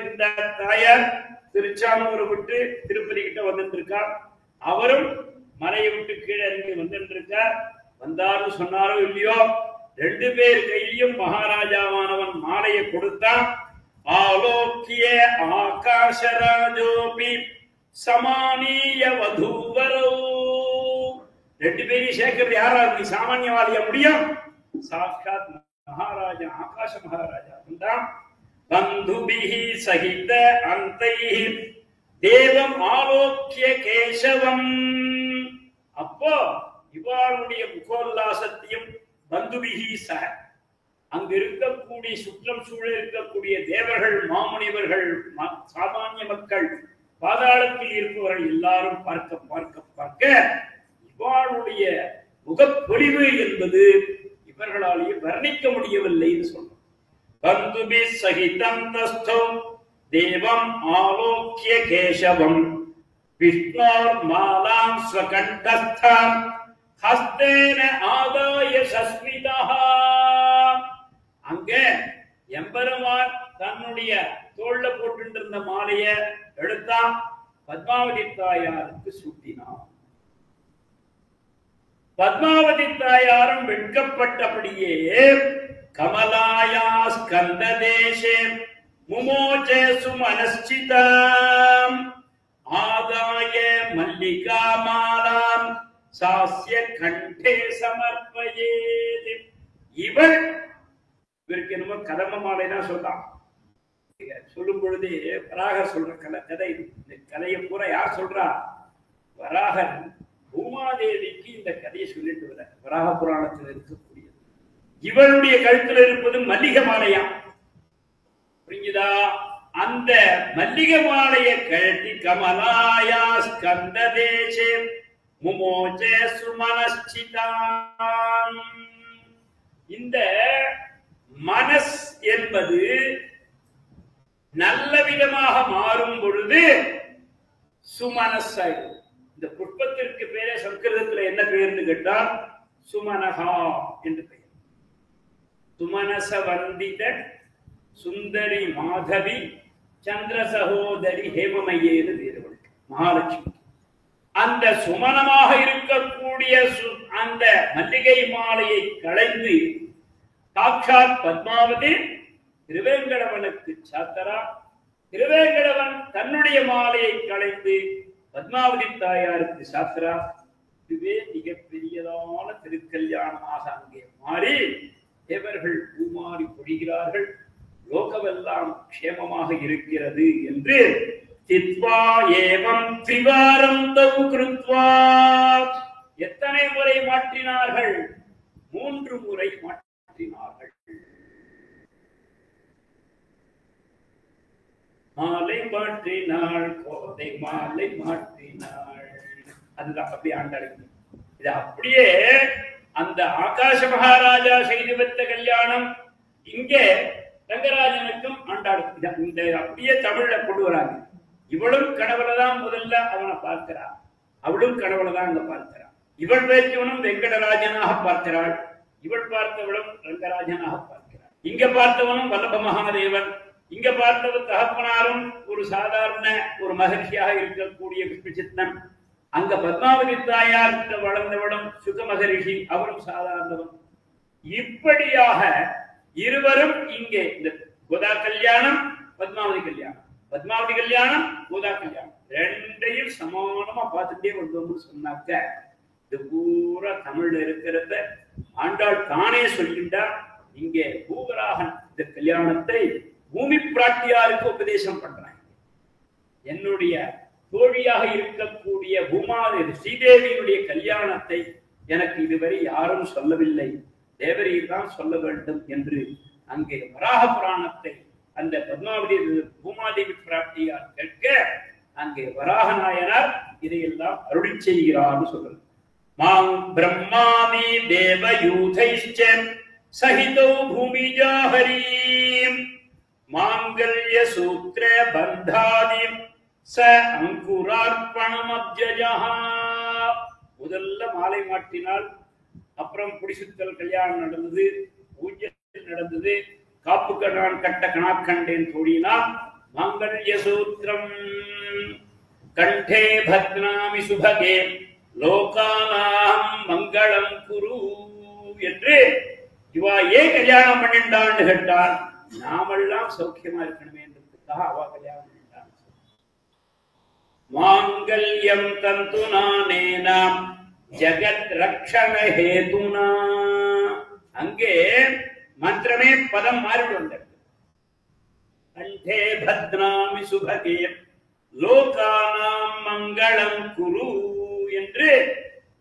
Speaker 1: இந்த தாயார் திருச்சானூரை விட்டு திருப்பதி கிட்ட வந்துட்டு இருக்கார். அவரும் மலையை விட்டு கீழே இறங்கி வந்துட்டு இருக்கார். வந்தாரு சொன்னாரோ இல்லையோ ரெண்டு பேர் கையிலையும் மகாராஜாவானவன் மாலையை கொடுத்தான். ஆலோக்கிய ஆகாசராஜோபி சமானீய வதூவரோ. ரெண்டு பேரையும் சேர்க்கிறது யாரா இருக்கு? சாமானியவாதியா முடியும்? சாட்சாத் மகாராஜா ஆகாச மகாராஜா வந்தான். பந்துபிஹி சகித அந்தைஹி தேவம் ஆலோக்கிய கேசவம். அப்போ இவருடைய முகோல்லாசத்தையும் பந்துபிஹி சக அங்கு இருக்கக்கூடிய சுற்றம் சூழல் இருக்கக்கூடிய தேவர்கள், மாமுனிவர்கள், சாமானிய மக்கள், பாதாளத்தில் இருப்பவர்கள் எல்லாரும் பார்க்க பார்க்க பார்க்க இவருடைய முகப்பொழிவு என்பது இவர்களாலேயே வர்ணிக்க முடியவில்லை என்று சொன்னார். பந்துபி சகிதம் தஸ்தோ தேவம் ஆலோக்கிய கேசவம் விஷ்ணோர் மாலாம் ஸ்வகண்டஸ்தாம் ஹஸ்தேன ஆதாய சஸ்மிதா. அங்க எம்பெருமான் தன்னுடைய தோள்ல போட்டு இருந்த மாலைய எடுத்தான், பத்மாவதி தாயாருக்கு சூட்டினான். பத்மாவதி தாயாரும் வெட்கப்பட்டபடியே கமலாயா ஸ்கந்த தேசே முமோச்சே சுமனஸ்சிதாம் ஆதாய மல்லிகா மாலாம் சாஸ்ய கண்டே சமர்ப்பயேத். இவருக்கு என்னமோ கதம்ப மாலைதான் சொல்றான். சொல்லும் பொழுது வராகர் சொல்ற கதை. இந்த கதையை பூரா யார் சொல்றா? வராகர் பூமாதேவிக்கு இந்த கதையை சொல்லிட்டு வர வராக புராணத்தில் இருக்கக்கூடியது. இவளுடைய கழுத்துல இருப்பது மல்லிகை மாலையா, புரிஞ்சுதா? அந்த மல்லிகை மாலையை கழட்டி கமலாயா ஸ்கந்த தேசே முமோச்சே சுமனஸ்சிதாம். இந்த மனஸ் என்பது நல்ல விதமாக மாறும் பொழுது சுமனஸாயிடும். இந்த புஷ்பத்திற்கு பேரே சம்ஸ்கிருதத்துல என்ன பெயர்னு கேட்டால் சுமனகா என்று பெயர். சுமனச வந்தித சுந்தரி மாதவி சந்திர சகோதரி ஹேமமையேன்னு பேர் மகாலட்சுமி. அந்த சுமனமாக இருக்கக்கூடிய அந்த மல்லிகை மாலையை களைந்து சாட்சாத் பத்மாவதி திருவேங்கடவனுக்கு சாத்தரா. திருவேங்கடவன் தன்னுடைய மாலையை களைந்து பத்மாவதி தாயாருக்கு சாத்திரா. இதுவே மிகப்பெரியதான திருக்கல்யாணமாக அங்கே மாறி தேவர்கள் பூமாறி பொழிகிறார்கள். லோகமெல்லாம் க்ஷேமமாக இருக்கிறது என்று சித்வா ஏவம் திரிவாரம் தௌ கிருத்வா. எத்தனை முறை மாற்றினார்கள்? 3 முறை மாற்றினார்கள். மாலை மாற்றினாள் கோதை மாலை மாற்றினாள். அதுதான் அப்படி ஆண்டாள். இது அப்படியே அந்த ஆகாச மகாராஜா செய்து வைத்த கல்யாணம் இங்கே ரங்கராஜனுக்கும் ஆண்டாள். இந்த அப்படியே தமிழ்ல கொண்டு வராங்க. இவளும் கடவுளதான் முதல்ல அவனை பார்க்கிறாள், அவளும் கடவுளதான் அங்க பார்க்கிறாள். இவள் பேச்சவனும் வெங்கடராஜனாக பார்க்கிறாள், இவள் பார்த்தவளும் ரங்கராஜனாக பார்க்கிறாள். இங்க பார்த்தவனும் வல்லப மகாதேவன், இங்க பார்த்தவன் தகப்பனாரும் ஒரு சாதாரண ஒரு மகிழ்ச்சியாக இருக்கக்கூடிய விஷ்ணுசித்தன். அங்க பத்மாவதி தாயார் வளர்ந்தவளும் சுக மகரிஷி, அவரும் சாதாரணவன். இப்படியாக இருவரும் இங்கே இந்த கோதா கல்யாணம், பத்மாவதி கல்யாணம் பத்மாவதி கல்யாணம் பூதா கல்யாணம் ரெண்டையும் சமானமா பார்த்துட்டே வந்தோம்னு சொன்னாக்க இது பூரா தமிழ்ல இருக்கிறத ஆண்டாள் தானே சொல்லிட்டா. இங்கே பூவராகன் இந்த கல்யாணத்தை பூமி பிராட்டியாருக்கு உபதேசம் பண்றாங்க. என்னுடைய தோழியாக இருக்கக்கூடிய பூமாதேவி ஸ்ரீதேவியினுடைய கல்யாணத்தை எனக்கு இதுவரை யாரும் சொல்லவில்லை, தேவரீர் தான் சொல்ல வேண்டும் என்று அங்கே வராக புராணத்தை அந்த பத்மாவதி பூமாதேவி பிராட்டியார் கேட்க அங்கே வராக நாயனார் இதையெல்லாம் அருளி செய்கிறார்னு சொல்றது. மாம் பிரம்மாதி தேவயூதைஷ்ச சஹிதோ பூமிஜா ஹரீம் மாங்கல்ய சூத்ர பந்தாதிம் ச அங்குரார்ப்பணமத்யஜா. முதல்ல மாலை மாட்டினால், அப்புறம் புடிசுத்தல் கல்யாணம் நடந்தது, ஊஞ்சல் நடந்தது, காப்பு கடான் கட்ட கணாக்கண்டேன் தோழினான். மாங்கல்ய சூத்திரம் கண்டே பத்னாமி சுபகே லோகானாம் மங்களம் குரு என்று இவா ஏன் கல்யாணம் பண்ணிட்டான்னு கேட்டால், நாமெல்லாம் சௌக்கியமா இருக்கணுமே என்றதுக்காக அவா கல்யாணம் பண்ணிட்டான். மாங்கல்யம் தந்துனா ஜகத் ரக்ஷண ஹேதுனா. அங்கே மந்திரமே பதம் மாறிவிட்டது. கண்டே பத்னாமி சுபகே லோகானாம் மங்களம் குரு என்று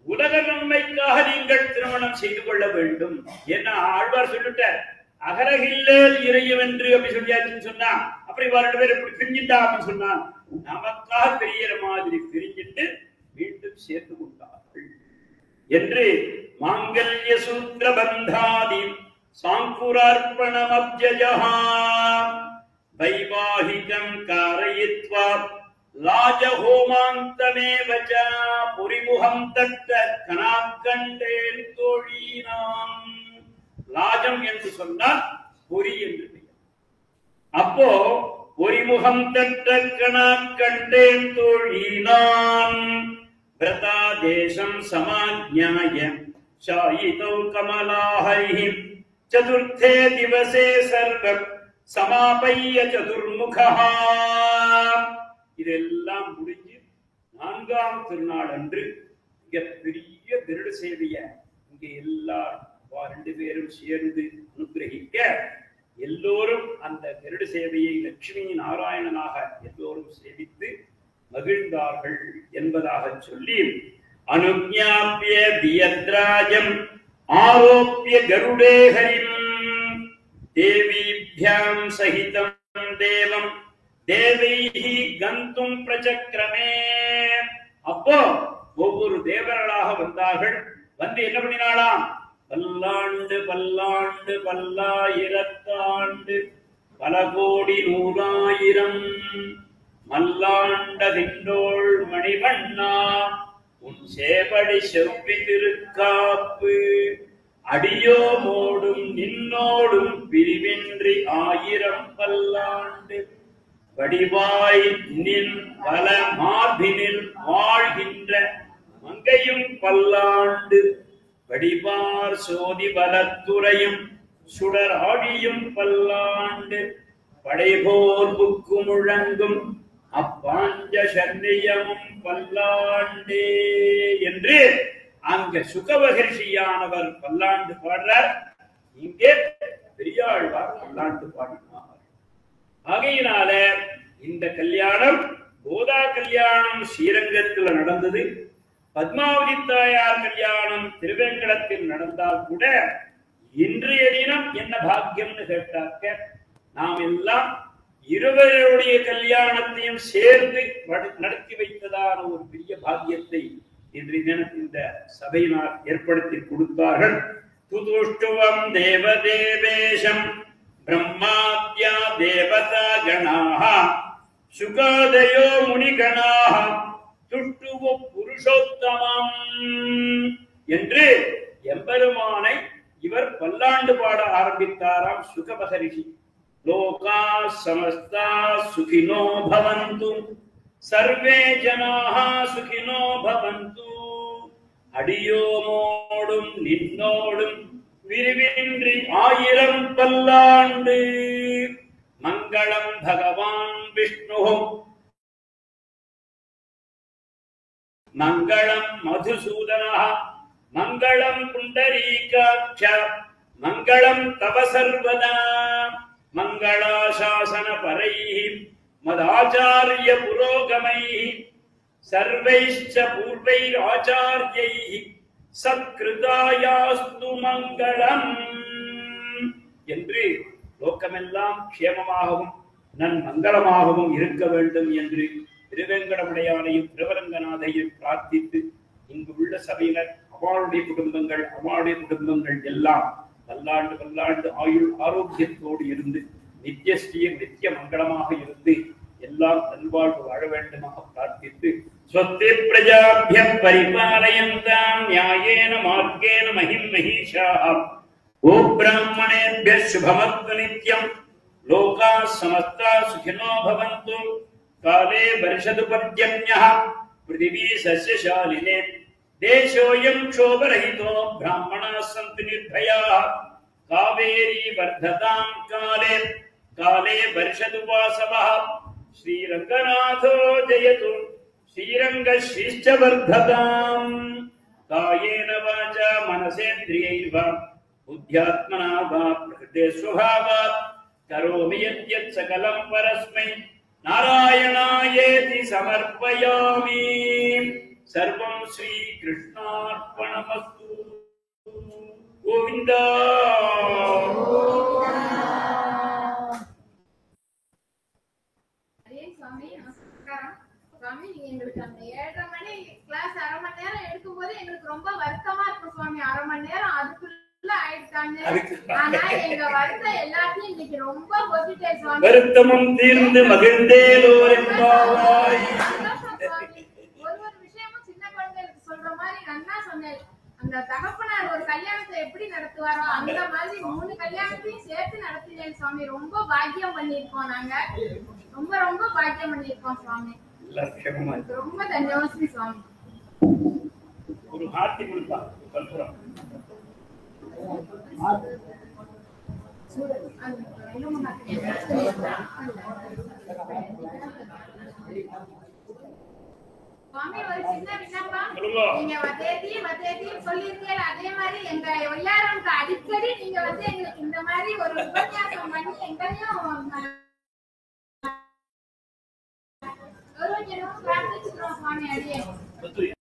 Speaker 1: உலக நன்மைக்காக நீங்கள் திருமணம் செய்து கொள்ள வேண்டும் என்ன ஆழ்வார் சொல்லிட்டார். அகரகில்லேல் இறையும் என்று அப்படி சொல்லியாச்சுன்னு சொன்னா, அப்படி ரெண்டு பேர் எப்படி பிரிஞ்சுட்டா அப்படின்னு சொன்னான். நமக்காக பெரியற மாதிரி பிரிஞ்சிட்டு மீண்டும் சேர்த்து கொண்டார்கள் என்று மாங்கல்ய சூத்திர பந்தாதி சாங்குரார்ப்பணமப்ஜஜா வைவாஹிகம் காரயித்வா லாஜஹோமாந்தமேவச புரிமுகம் தட்ட கணாக்கண்டேன் தோழீனாம். லாஜம் என்று சொன்னால் பொறி என்று பெயர். அப்போ பொறிமுகம் தட்ட கணாக்கண்டேன் தோழீனாம். பிரதா தேசம் சமாஜ்ஞாய சாயிதௌ கமலாஹரிஹி சதுர்த்தே திவசே சர்வம் சமாபய்ய சதுர்முகா. இதெல்லாம் முடிஞ்சு 4ஆம் திருநாள் அன்று இங்க பெரிய திருட சேவைய இங்க எல்லாரும் 2 பேரும் சேர்ந்து அனுகிரகிக்க எல்லோரும் அந்த கருட சேவையை லட்சுமி நாராயணனாக எல்லோரும் சேவித்து மகிழ்ந்தார்கள் என்பதாக சொல்லி அனுஜ்ஞாப்ய வியத்ராஜம் ஆரோப்ய கருடே ஹரிம் தேவீப்யாம் சகிதம் தேவம் தேவைஹி கந்தும் பிரசக்ரமே. அப்போ ஒவ்வொரு தேவர்களாக வந்தார்கள். வந்து என்ன பண்ணினாலாம்? பல்லாண்டு பல்லாண்டு பல்லாயிரத்தாண்டு பல கோடி 100,000 மல்லாண்ட திண்டோள் மணிவண்ணா உன் சேவடி செவ்வி திருக்காப்பு அடியோ மோடும் நின்னோடும் பிரிவின்றி 1000 பல்லாண்டு வடிவாய் நின் பல மார்பினில் வாழ்கின்ற மங்கையும் பல்லாண்டு வடிவார் சோதி பலத்துறையும் சுடர் ஆழியும் பல்லாண்டு படைபோர் புக்கு முழங்கும் அப்பாஞ்ச சன்னியமும் பல்லாண்டே என்று அங்க சுகவகர்ஷியானவர் பல்லாண்டு பாடுறார். இங்கே பெரியாழ்வார் பல்லாண்டு பாடினார். ஆகையினால இந்த கல்யாணம் கோதா கல்யாணம் ஸ்ரீரங்கத்தில் நடந்தது. பத்மாவதி தாயார் கல்யாணம் திருவேங்கடத்தில் நடந்தால் கூட இன்றைய தினம் என்ன பாக்கியம்னு கேட்டாக்க, நாம் எல்லாம் இருவருடைய கல்யாணத்தையும் சேர்ந்து நடத்தி வைத்ததான ஒரு பெரிய பாக்கியத்தை இன்றைய தினம் இந்த சபையினால் ஏற்படுத்தி கொடுத்தார்கள். துதுஷ்டுவம் தேவதேவேஷம் பிரம்மாத்யா தேவதா கணாஹ சுகாதயோ முனிகணாஹ துஷ்டுவ புருஷோத்தமம் என்று எம்பெருமானை இவர் பல்லாண்டு பாட ஆரம்பித்தாராம் சுகபகரிஷி. லோகா சமஸ்தா சுகினோ பவந்து சர்வே ஜனாஹ சுகினோ பவந்து அடியோமோடும் நின்னோடும் விரிவின்றி 1000 பல்லாண்டு மங்களம் பகவான் விஷ்ணு மங்களம் மதுசூதனः மங்களம் புண்டரீகாட்ச மங்களம் தவ சர்வதா மங்களாசாசன பரைः மதாச்சார்ய புரோகமைः சர்வைश्च பூர்வைராச்சார்யைः சத்கிருதாயாஸ்து மங்களம் என்று லோகமெல்லாம் க்ஷேமமாகவும் நன்மங்களமாகவும் இருக்க வேண்டும் என்று திருவேங்கடமுடையானையும் திருவரங்கநாதையும் பிரார்த்தித்து இங்கு உள்ள சபையினர் அவளுடைய குடும்பங்கள் எல்லாம் பல்லாண்டு ஆயுள் ஆரோக்கியத்தோடு இருந்து நித்தியஸ்ரீர் நித்திய மங்களமாக இருந்து எல்லாம் நல்வாழ்வு வாழ வேண்டுமாக பிரார்த்தித்து ஸ்வஸ்தி பிரஜாப்ய பரிபாலயந்தாம் நியாயேன மார்கேன மஹிம் மஹீஷாः ஓ பிராமணேभ्यः शुभमस्तु நித்யம் லோகாः समस्ताः सुखिनो भवन्तु काले वर्षतु पर्जन्यः पृथिवी सस्यशालिने देशोऽयं क्षोभरहितो ब्राह्मणाः सन्तु निर्भयाः कावेरी वर्धतां काले वर्षतु वासवः श्रीरङ्गनाथो जयतु श्रीरङ्गश्रीश्च वर्धताम् कायेन वाचा मनसेन्द्रियैर्वा बुद्ध्यात्मना वा प्रकृते स्वभावात् करोमि यद्यत् सकलं परस्मै नारायणायेति समर्पयामि सर्वं श्रीकृष्णार्पणमस्तु गोविन्द
Speaker 2: स्वामी नमस्कार स्वामी நீங்க எங்களுக்கு அந்த 7:30 மணி கிளாஸ் அரை மணி நேரம் எடுக்கும்போது எங்களுக்கு ரொம்ப வருத்தமா இருக்கு சுவாமி அரை மணி நேரம் அதுக்குள்ள ஆயிடுச்சாங்க ஆனா எங்க வருத்த எல்லாத்தையும் இன்னைக்கு ரொம்ப போட்டுட்டேன் சுவாமி
Speaker 1: வருத்தமும் தீர்ந்து மகிழ்ந்தேலோரெம்பாவாய்
Speaker 2: ஒரு விஷயமும் சின்ன குழந்தைகளுக்கு சொல்ற மாதிரி நன்னா சொன்னேன் அந்த தகப்பனார் ஒரு கல்யாணத்தை எப்படி நடத்துவாரோ அந்த மாதிரி 3 கல்யாணத்தையும் சேர்த்து நடத்தினேன் சுவாமி ரொம்ப பாக்கியம் பண்ணிருக்கோம் நாங்க ரொம்ப பாக்கியம் பண்ணிருக்கோம் சுவாமி ரொம்ப தன்யவாசி சுவாமி
Speaker 1: ஒரு ஹார்ட்டி கொடுப்பா கல்புரம்
Speaker 2: சுவாமி ஒரு சின்ன விண்ணப்பம் நீங்க வதேதி சொல்லிருக்கீங்க அதே மாதிரி எங்க எல்லாரும் அடிக்கடி நீங்க எங்களுக்கு இந்த மாதிரி ஒரு உபன்யாசம் பண்ணி எங்களையும் ஒரு ஜனம் பிரார்த்திச்சுக்கிறோம் சுவாமி அடியே